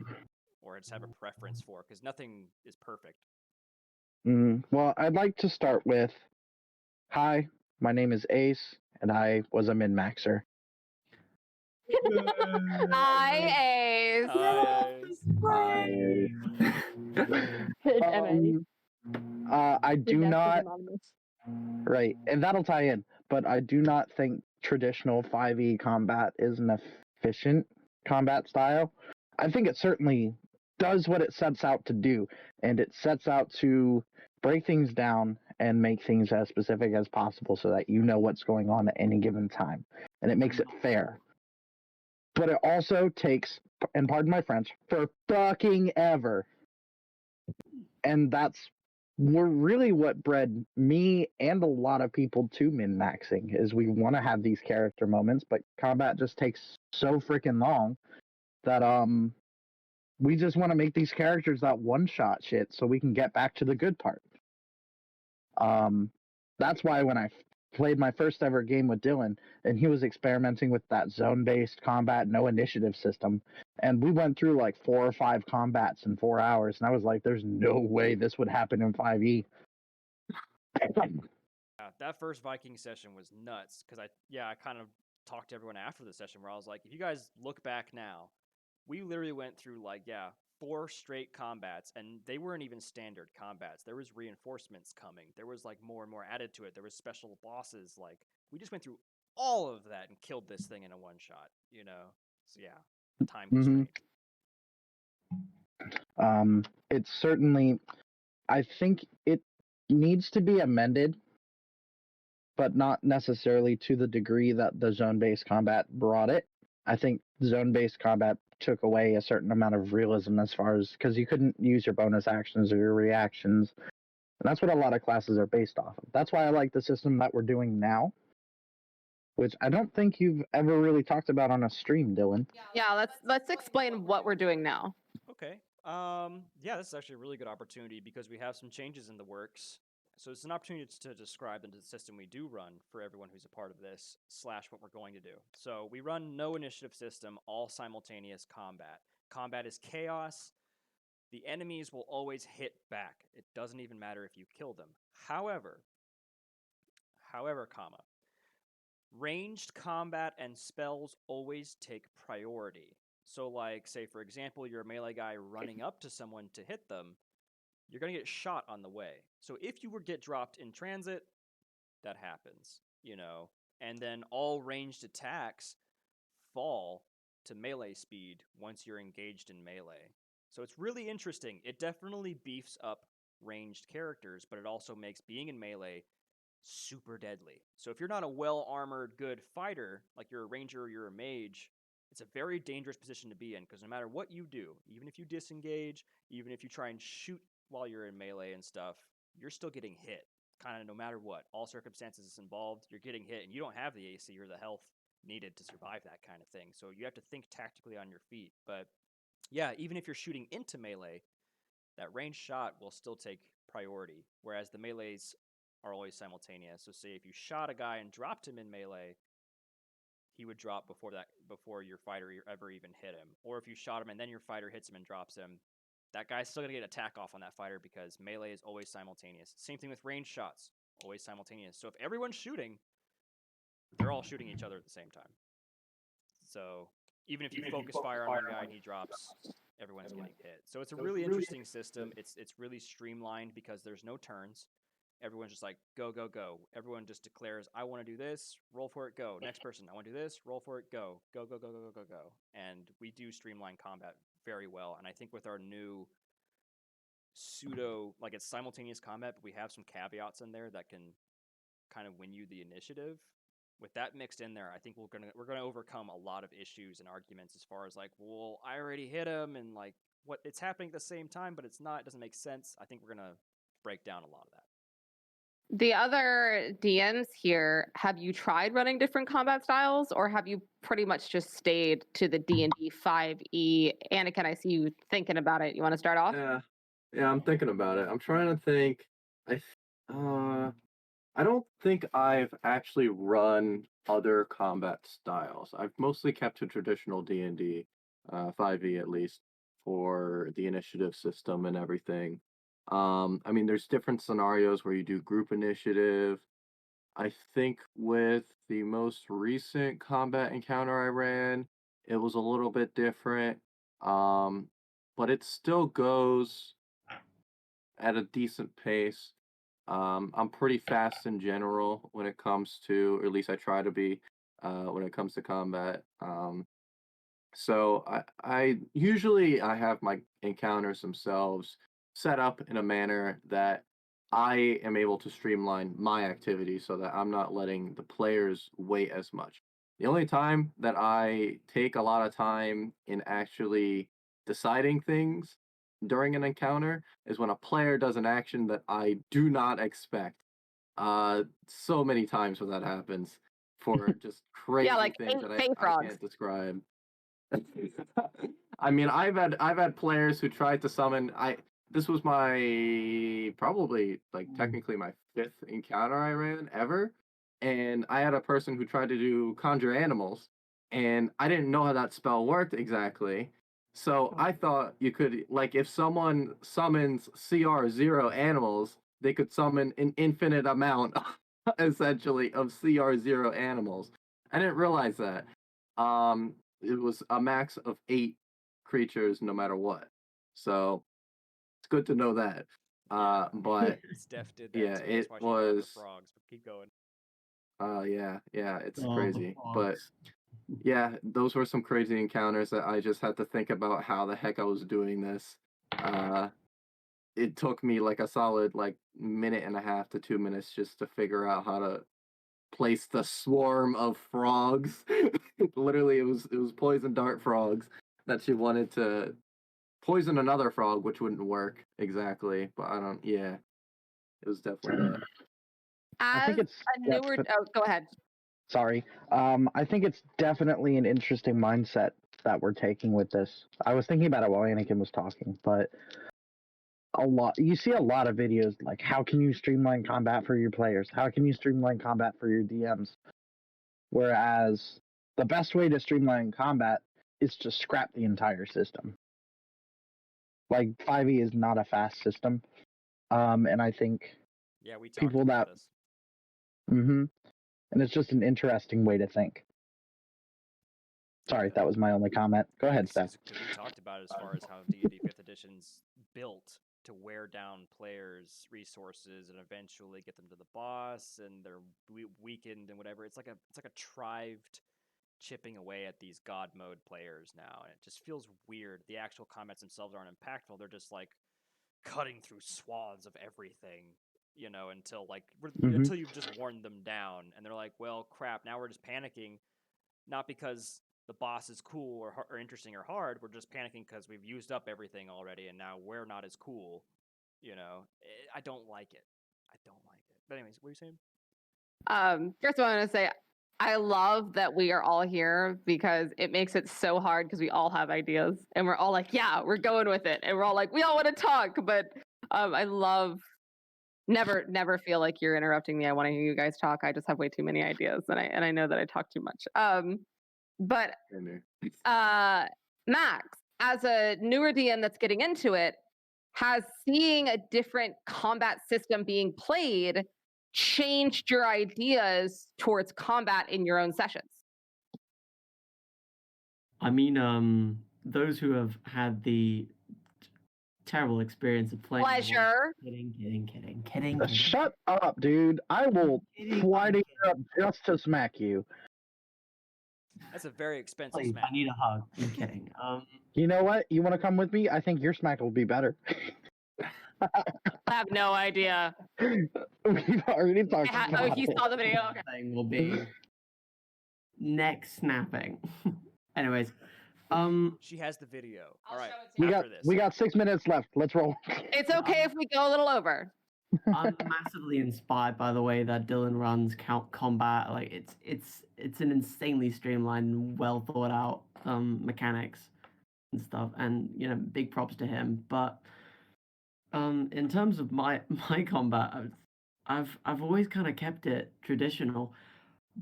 or just have a preference for, because nothing is perfect. Well, I'd like to start with, hi, my name is Ace, and I was a min-maxer. Hi, Ace. Nice. MA. I do Redacted not, Anonymous. right, and that'll tie in, but I do not think traditional 5e combat is an efficient combat style. I think it certainly does what it sets out to do, and it sets out to break things down and make things as specific as possible so that you know what's going on at any given time, and it makes it fair. But it also takes, and pardon my French, for fucking ever. And that's really what bred me and a lot of people to min-maxing, is we want to have these character moments, but combat just takes so freaking long that we just want to make these characters that one-shot shit so we can get back to the good part. That's why when I played my first ever game with Dylan, and he was experimenting with that zone-based combat, no initiative system, and we went through like 4 or 5 combats in 4 hours, and I was like, "There's no way this would happen in 5e." Yeah, that first Viking session was nuts because I kind of talked to everyone after the session where I was like, if you guys look back now, we literally went through 4 straight combats, and they weren't even standard combats. There was reinforcements coming. There was like more and more added to it. There was special bosses. Like, we just went through all of that and killed this thing in a one shot. So yeah, time constraint. It's certainly, I think it needs to be amended, but not necessarily to the degree that the zone-based combat brought it. I think zone-based combat took away a certain amount of realism as far as, because you couldn't use your bonus actions or your reactions. And that's what a lot of classes are based off of. That's why I like the system that we're doing now, which I don't think you've ever really talked about on a stream, Dylan. Yeah, let's explain what we're doing now. Okay. Yeah, this is actually a really good opportunity because we have some changes in the works. So it's an opportunity to describe the system we do run for everyone who's a part of this, / what we're going to do. So we run no initiative system, all simultaneous combat. Combat is chaos. The enemies will always hit back. It doesn't even matter if you kill them. However, ranged combat and spells always take priority. So, say, for example, you're a melee guy running up to someone to hit them, you're going to get shot on the way. So, if you get dropped in transit, that happens, And then all ranged attacks fall to melee speed once you're engaged in melee. So, it's really interesting. It definitely beefs up ranged characters, but it also makes being in melee super deadly. So if you're not a well-armored, good fighter, like you're a ranger or you're a mage, it's a very dangerous position to be in because no matter what you do, even if you disengage, even if you try and shoot while you're in melee and stuff, you're still getting hit, kind of no matter what. All circumstances involved, you're getting hit, and you don't have the AC or the health needed to survive that kind of thing. So you have to think tactically on your feet. But yeah, even if you're shooting into melee, that ranged shot will still take priority, whereas the melees are always simultaneous. So say if you shot a guy and dropped him in melee, he would drop before your fighter ever even hit him. Or if you shot him and then your fighter hits him and drops him, that guy's still gonna get attack off on that fighter because melee is always simultaneous. Same thing with ranged shots, always simultaneous. So if everyone's shooting, they're all shooting each other at the same time. So even if you focus fire on one guy and he drops, everyone's getting hit. So it's a really interesting system. It's really streamlined because there's no turns. Everyone's just like, go, go, go. Everyone just declares, I want to do this, roll for it, go. Next person, I want to do this, roll for it, go. Go, go, go, go, go, go, go. And we do streamline combat very well. And I think with our new it's simultaneous combat, but we have some caveats in there that can kind of win you the initiative. With that mixed in there, I think we're gonna overcome a lot of issues and arguments as far as well, I already hit him, and what it's happening at the same time, but it's not. It doesn't make sense. I think we're gonna break down a lot of that. The other DMs here, have you tried running different combat styles, or have you pretty much just stayed to the D&D 5e? Anakin, I see you thinking about it. You want to start off? Yeah, I'm thinking about it. I'm trying to think. I don't think I've actually run other combat styles. I've mostly kept to traditional D&D, 5e at least, for the initiative system and everything. I mean, there's different scenarios where you do group initiative. I think with the most recent combat encounter I ran, it was a little bit different. Um, but it still goes at a decent pace. I'm pretty fast in general when it comes to, or at least I try to be, when it comes to combat. So I usually I have my encounters themselves set up in a manner that I am able to streamline my activity so that I'm not letting the players wait as much. The only time that I take a lot of time in actually deciding things during an encounter is when a player does an action that I do not expect. So many times when that happens for just crazy Yeah, like things 8 that Fey I frogs. can't describe. I mean, I've had players who tried to summon. This was my probably like technically my 5th encounter I ran ever, and I had a person who tried to do conjure animals, and I didn't know how that spell worked exactly. So I thought you could, like, if someone summons CR0 animals, they could summon an infinite amount essentially of CR0 animals. I didn't realize that. It was a max of 8 creatures no matter what. So it's good to know that. But Steph did that yeah, too. it That's why she brought up the was frogs. But keep going. yeah, it's Oh, the crazy. But frogs. yeah, those were some crazy encounters that I just had to think about how the heck I was doing this. It took me like a solid like minute and a half to 2 minutes just to figure out how to place the swarm of frogs. Literally, it was poison dart frogs that she wanted to poison another frog, which wouldn't work exactly. But I don't. Yeah, it was definitely that. I As think it's a newer, oh, go ahead. sorry. I think it's definitely an interesting mindset that we're taking with this. I was thinking about it while Anakin was talking, but you see a lot of videos like how can you streamline combat for your players? How can you streamline combat for your DMs? Whereas the best way to streamline combat is to scrap the entire system. Like 5e is not a fast system. And I think Yeah, we talked people about that this. and it's just an interesting way to think. Sorry, Yeah. that was my only comment. Go ahead, Steph. Because we talked about it as far as how D&D 5th edition's built to wear down players' resources and eventually get them to the boss, and they're weakened and whatever. It's like a trived chipping away at these god mode players now, and it just feels weird. The actual combats themselves aren't impactful. They're just like cutting through swaths of everything, until you've just worn them down, and they're like, well, crap, now we're just panicking, not because the boss is cool or interesting or hard. We're just panicking because we've used up everything already, and now we're not as cool. I don't like it. I don't like it. But anyways, what are you saying? First of all, I want to say I love that we are all here because it makes it so hard because we all have ideas and we're all like, yeah, we're going with it, and we're all like, we all want to talk. But I love never feel like you're interrupting me. I want to hear you guys talk. I just have way too many ideas, and I know that I talk too much. But Max, as a newer DM that's getting into it, has seeing a different combat system being played changed your ideas towards combat in your own sessions? I mean, those who have had the terrible experience of playing. Pleasure. Kidding. Shut up, dude. I will fly to Europe just to smack you. That's a very expensive Please, smack. I need a hug. I'm kidding. You know what? You want to come with me? I think your smack will be better. I have no idea. We've already talked about he it. saw the video. Okay. Thing will be neck snapping. Anyways, She has the video. All right. We got 6 minutes left. Let's roll. It's okay if we go a little over. I'm massively inspired by the way that Dylan runs combat. Like it's an insanely streamlined, and well thought out mechanics and stuff. And big props to him. But in terms of my my combat, I've always kind of kept it traditional,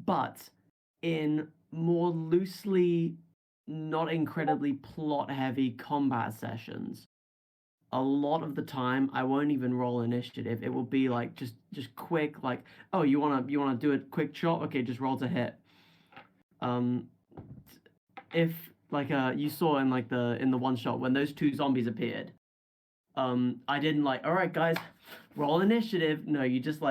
but in more loosely, not incredibly plot heavy combat sessions. A lot of the time I won't even roll initiative. It will be like just quick, like, oh, you wanna do a quick shot? Okay, just roll to hit. Um if like you saw in like the one shot when those two zombies appeared, I didn't like, all right guys, roll initiative. No, you just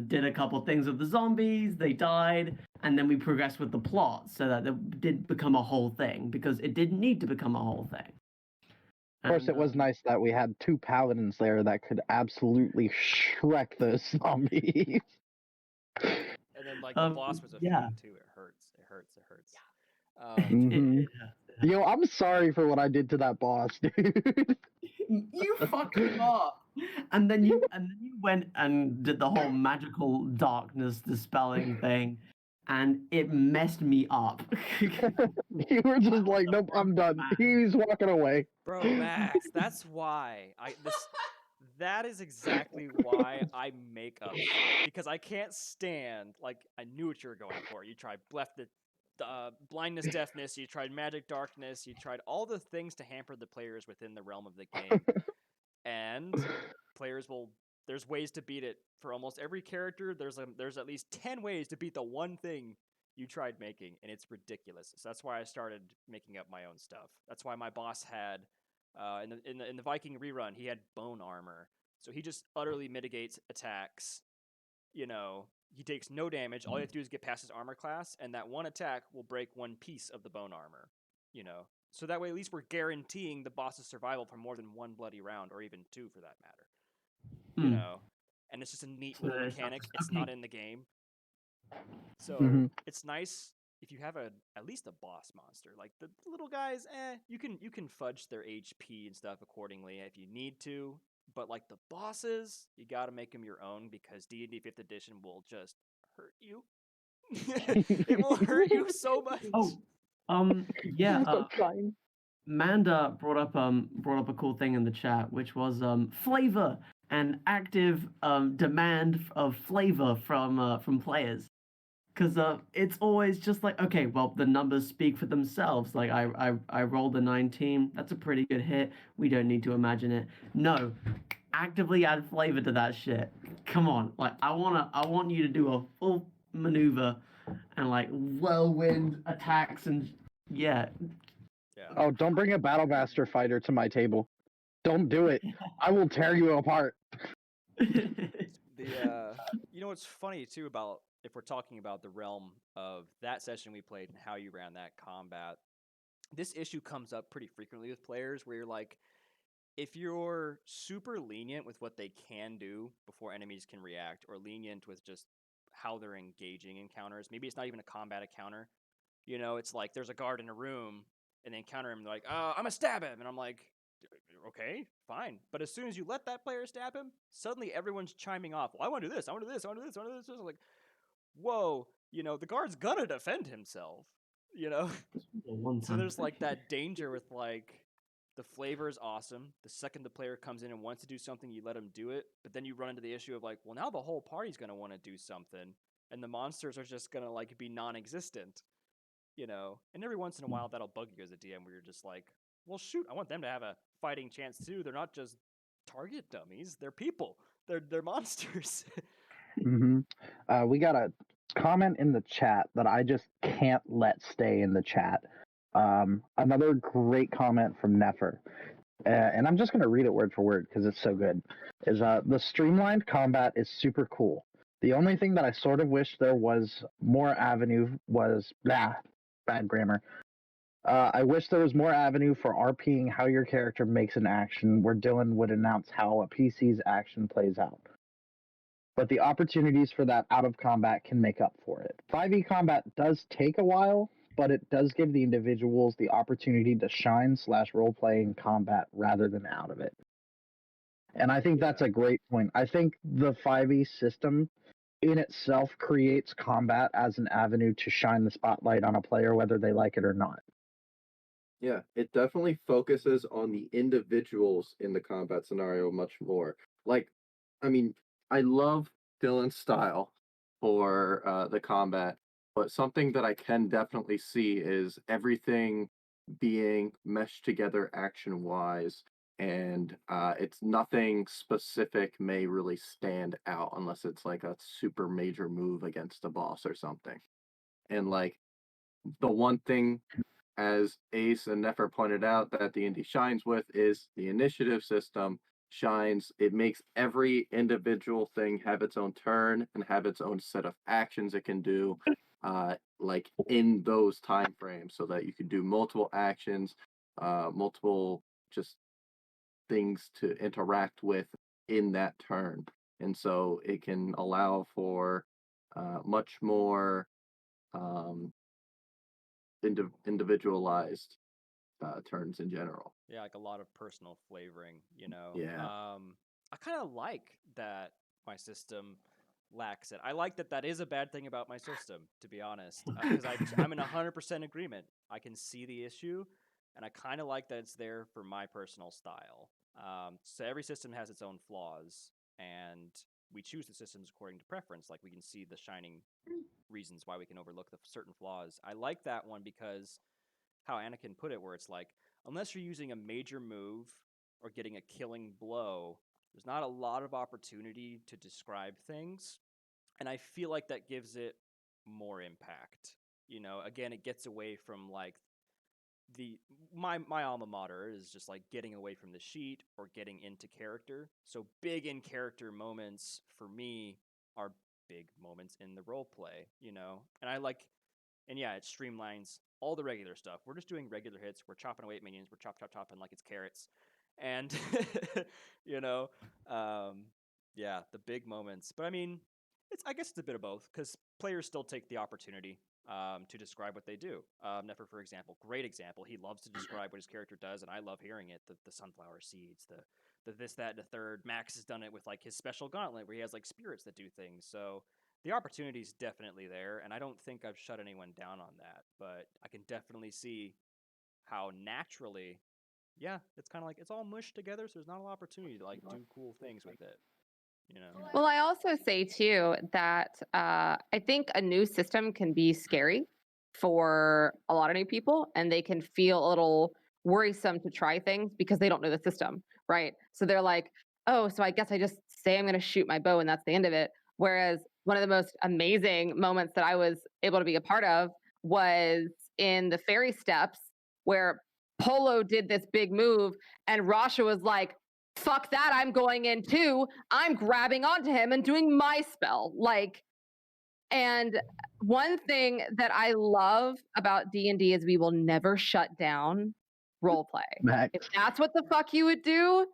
did a couple things with the zombies, they died, and then we progressed with the plot so that it did become a whole thing because it didn't need to become a whole thing. Of course, it was nice that we had two paladins there that could absolutely shrek those zombies. And then like the boss was a yeah. fiend too. It hurts. It hurts. It hurts. Mhm. Yo, I'm sorry for what I did to that boss, dude. You fucked him up, and then you went and did the whole magical darkness dispelling thing, and it messed me up. You were just like, nope, I'm done. He's walking away. Bro, Max, that's why that is exactly why I make up shit, because I can't stand, like, I knew what you were going for. You tried blindness, deafness, you tried magic darkness, you tried all the things to hamper the players within the realm of the game. And there's ways to beat it for almost every character. There's at least 10 ways to beat the one thing you tried making, and it's ridiculous. So that's why I started making up my own stuff. That's why my boss had in the Viking rerun, he had bone armor. So he just utterly mitigates attacks. He takes no damage. All you have to do is get past his armor class, and that one attack will break one piece of the bone armor. So that way at least we're guaranteeing the boss's survival for more than one bloody round, or even two for that matter. And it's just a neat little mechanic. It's not in the game. So it's nice if you have at least a boss monster. Like the little guys, you can fudge their HP and stuff accordingly if you need to. But like the bosses, you got to make them your own, because D&D 5th edition will just hurt you. It will hurt you so much. Yeah. Fine. Manda brought up a cool thing in the chat, which was flavor and active demand of flavor from players. Because it's always just like, okay, well, the numbers speak for themselves. Like I rolled a 19. That's a pretty good hit. We don't need to imagine it. No, actively add flavor to that shit. Come on, like I want you to do a full maneuver and like whirlwind attacks and yeah. Oh, don't bring a Battlemaster fighter to my table. Don't do it. I will tear you apart. What's funny too about, if we're talking about the realm of that session we played and how you ran that combat, this issue comes up pretty frequently with players where you're like, if you're super lenient with what they can do before enemies can react, or lenient with just how they're engaging encounters, maybe it's not even a combat encounter. It's like there's a guard in a room and they encounter him, like, I'm gonna stab him, and I'm like, okay, fine. But as soon as you let that player stab him, suddenly everyone's chiming off. Well, I want to do this. I want to do this. I want to do this. I want to do this. It's like, whoa, the guard's gonna defend himself. So there's like that danger with like, the flavor is awesome. The second the player comes in and wants to do something, you let him do it. But then you run into the issue of like, well, now the whole party's gonna want to do something, and the monsters are just gonna like be non-existent. And every once in a while that'll bug you as a DM, where you're just like, well, shoot, I want them to have a fighting chance too. They're not just target dummies. They're people. They're monsters. We got a comment in the chat that I just can't let stay in the chat. Another great comment from Nefer. And I'm just going to read it word for word because it's so good. Is the streamlined combat is super cool. The only thing that I sort of wish there was more avenue was bad grammar. I wish there was more avenue for RPing how your character makes an action, where Dylan would announce how a PC's action plays out. But the opportunities for that out of combat can make up for it. 5e combat does take a while, but it does give the individuals the opportunity to shine / roleplay in combat rather than out of it. And I think that's a great point. I think the 5e system in itself creates combat as an avenue to shine the spotlight on a player, whether they like it or not. Yeah, it definitely focuses on the individuals in the combat scenario much more. Like, I mean, I love Dylan's style for the combat, but something that I can definitely see is everything being meshed together action wise, and it's nothing specific may really stand out unless it's like a super major move against a boss or something. And like the one thing, as Ace and Nefer pointed out, that D&D shines with is the initiative system shines. It makes every individual thing have its own turn and have its own set of actions it can do, like in those time frames, so that you can do multiple actions, multiple just things to interact with in that turn. And so it can allow for much more um, individualized turns in general. Yeah, like a lot of personal flavoring, you know. Yeah. I kind of like that my system lacks it. I like that that is a bad thing about my system, to be honest, because I'm in 100% agreement. I can see the issue, and I kind of like that it's there for my personal style. So every system has its own flaws, and we choose the systems according to preference. Like we can see the shining reasons why we can overlook the certain flaws. I like that one because how Anakin put it, where it's like, unless you're using a major move or getting a killing blow, there's not a lot of opportunity to describe things. And I feel like that gives it more impact. You know, again, it gets away from like the my alma mater is just like getting away from the sheet or getting into character. So big in character moments for me are big moments in the role play, you know. And I like and yeah, it streamlines all the regular stuff. We're just doing regular hits. We're chopping away at minions. We're chopping like it's carrots. And, you know, um, yeah, the big moments. But I mean, I guess it's a bit of both because players still take the opportunity to describe what they do. Nefer, for example, great example. He loves to describe what his character does, and I love hearing it. The sunflower seeds, the this, that, and the third. Max has done it with like his special gauntlet where he has like spirits that do things. So the opportunity's definitely there, and I don't think I've shut anyone down on that. But I can definitely see how naturally, yeah, it's kind of like it's all mushed together, so there's not a lot of opportunity to like do cool things with it. You know. Well, I also say too that I think a new system can be scary for a lot of new people, and they can feel a little worrisome to try things because they don't know the system, right? So they're like, oh, so I guess I just say I'm going to shoot my bow and that's the end of it. Whereas one of the most amazing moments that I was able to be a part of was in the fairy steps where Polo did this big move and Rasha was like, fuck that, I'm going in too. I'm grabbing onto him and doing my spell. Like, and one thing that I love about D&D is we will never shut down role play. Max. If that's what the fuck you would do,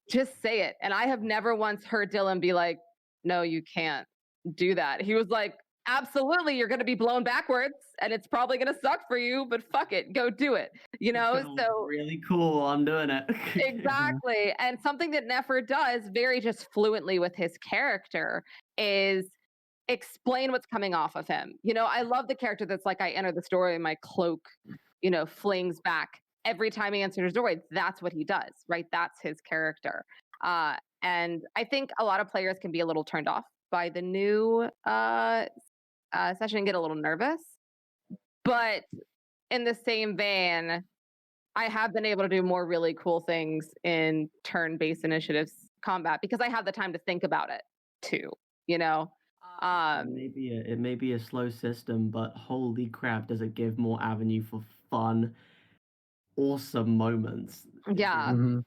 just say it. And I have never once heard Dylan be like, no, you can't do that. He was like, absolutely, you're going to be blown backwards and it's probably going to suck for you, but fuck it, go do it. You know, so really cool. I'm doing it. exactly. And something that Nefer does very just fluently with his character is explain what's coming off of him. You know, I love the character that's like, I enter the story and my cloak, you know, flings back every time he enters the doorway. That's what he does, right? That's his character. And I think a lot of players can be a little turned off by the new session and get a little nervous. But in the same vein, I have been able to do more really cool things in turn-based initiatives combat because I have the time to think about it too, you know? It may be a slow system, but holy crap, does it give more avenue for fun, awesome moments. Yeah. Mm-hmm.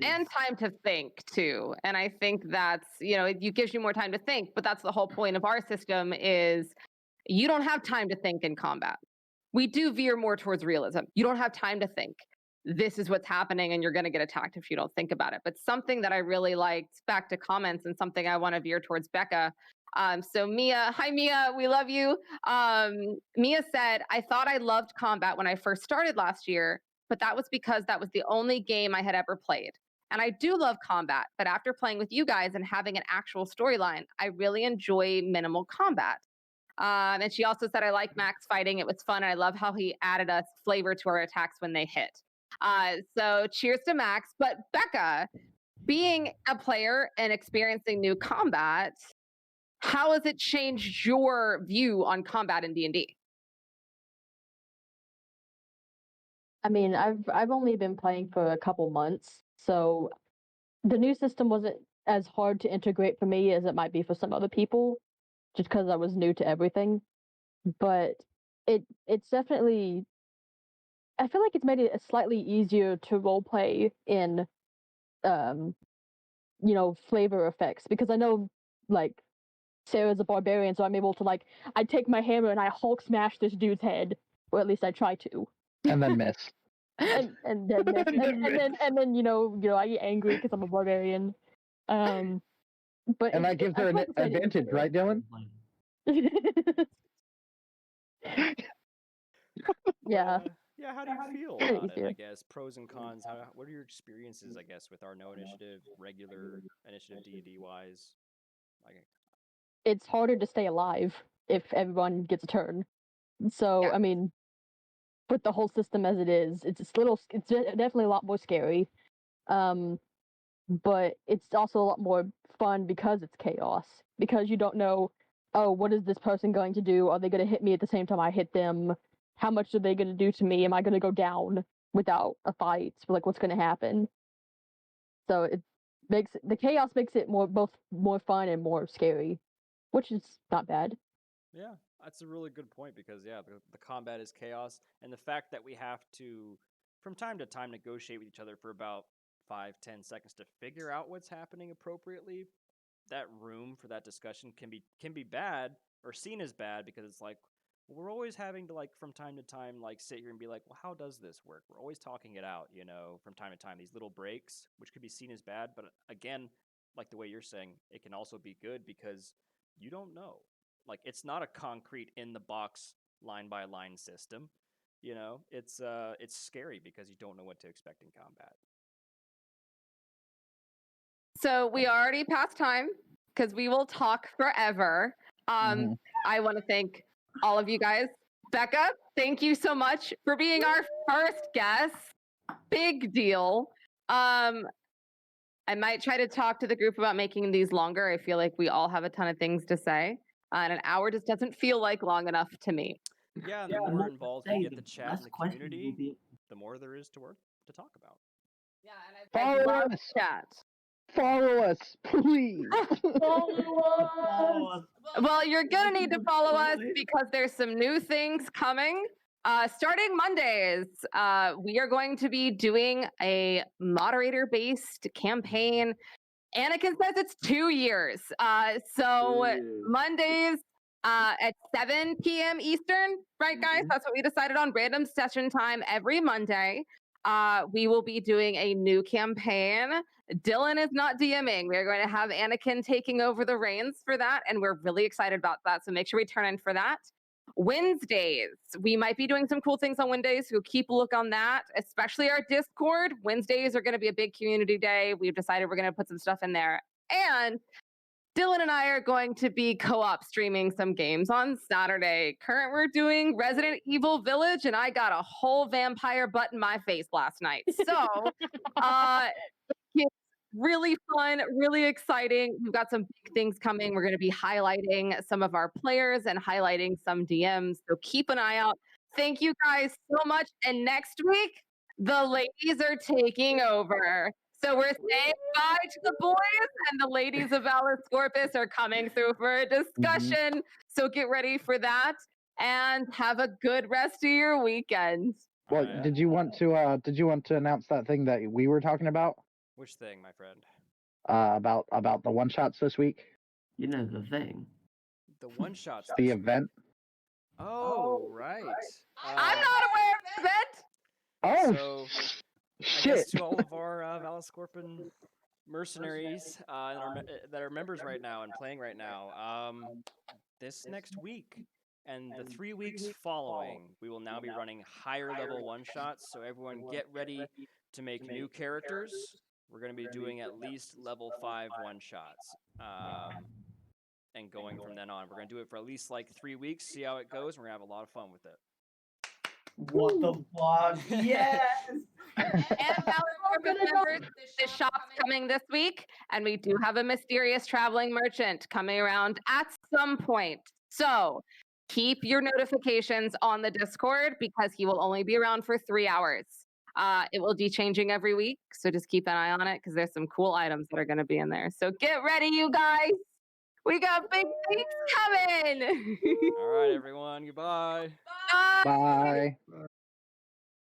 And time to think too. And I think that's, you know, it gives you more time to think, but that's the whole point of our system is you don't have time to think in combat. We do veer more towards realism. You don't have time to think. This is what's happening and you're going to get attacked if you don't think about it. But something that I really liked, back to comments, and something I want to veer towards Becca. So Mia, hi Mia, we love you. Mia said, I thought I loved combat when I first started last year, but that was because that was the only game I had ever played. And I do love combat, but after playing with you guys and having an actual storyline, I really enjoy minimal combat. And she also said, I like Max fighting. It was fun. And I love how he added a flavor to our attacks when they hit. So cheers to Max. But Becca, being a player and experiencing new combat, how has it changed your view on combat in D&D? I mean, I've only been playing for a couple months, so the new system wasn't as hard to integrate for me as it might be for some other people, just because I was new to everything. But it's definitely, I feel like it's made it slightly easier to role play in um flavor effects, because I know, like, Sarah's a barbarian, so I'm able to, like, I take my hammer and I Hulk smash this dude's head, or at least I try to. And then miss. and then miss. And then I get angry because I'm a barbarian. But And that gives her an advantage, right, Dylan? Yeah. Yeah, how do you feel Pretty about it, easier. I guess? Pros and cons. What are your experiences, I guess, with our no initiative, regular initiative D&D wise? Like, It's harder to stay alive if everyone gets a turn. So, Yeah. I mean, with the whole system as it is, it's definitely a lot more scary. But it's also a lot more fun because it's chaos. Because you don't know, oh, what is this person going to do? Are they going to hit me at the same time I hit them? How much are they going to do to me? Am I going to go down without a fight? Like, what's going to happen? So the chaos makes it both more fun and more scary, which is not bad. yeah, that's a really good point because, yeah, the combat is chaos. And the fact that we have to, from time to time, negotiate with each other for about 5-10 seconds to figure out what's happening appropriately, that room for that discussion can be bad or seen as bad because it's like we're always having to, like, from time to time, like, sit here and be like, well, how does this work? We're always talking it out, from time to time, these little breaks, which could be seen as bad, but again, like the way you're saying, it can also be good because you don't know. Like, it's not a concrete in the box line by line system. It's scary because you don't know what to expect in combat. So we already passed time because we will talk forever. Mhm. I want to thank all of you guys. Becca, thank you so much for being our first guest. Big deal. I might try to talk to the group about making these longer. I feel like we all have a ton of things to say, and an hour just doesn't feel like long enough to me. Yeah, and the more involved we get the chat in the community, the more there is to talk about. Yeah, and I Follow love us. chat. Follow us, please. Well, you're gonna need to follow us because there's some new things coming. Starting Mondays, we are going to be doing a moderator-based campaign. Anakin says it's 2 years. So Mondays at 7 p.m. Eastern, right, guys? That's what we decided on. Random session time every Monday. We will be doing a new campaign. Dylan is not DMing. We're going to have Anakin taking over the reins for that, and we're really excited about that. So make sure we turn in for that. Wednesdays, we might be doing some cool things on Wednesdays, so keep a look on that, especially our Discord. Wednesdays are going to be a big community day. We've decided we're going to put some stuff in there. And Dylan and I are going to be co-op streaming some games on Saturday. We're doing Resident Evil Village, and I got a whole vampire butt in my face last night. So it's really fun, really exciting. We've got some big things coming. We're going to be highlighting some of our players and highlighting some DMs. So keep an eye out. Thank you guys so much. And next week, the ladies are taking over. So we're saying bye to the boys, and the ladies of Valor Scorpus are coming through for a discussion. So get ready for that, and have a good rest of your weekend. Well, Alright. did you want to announce that thing that we were talking about? Which thing, my friend? About the one shots this week? You know the thing. The one shots. The event? Oh, right. I'm not aware of it. Oh, So, I shit. guess to all of our Valascorpin mercenaries that are members right now and playing right now, this next week and the 3 weeks following, we will now be running higher level one shots. So everyone get ready to make new characters, we're going to be doing at least level 5 one-shots. And going from then on. We're going to do it for at least like 3 weeks, see how it goes, and we're going to have a lot of fun with it. What the fuck? Yes! And Valor members, the shop's coming this week, and we do have a mysterious traveling merchant coming around at some point. So keep your notifications on the Discord because he will only be around for 3 hours. It will be changing every week, so just keep an eye on it because there's some cool items that are going to be in there. So get ready, you guys. We got big things coming. All right, everyone. Goodbye. Bye. Bye.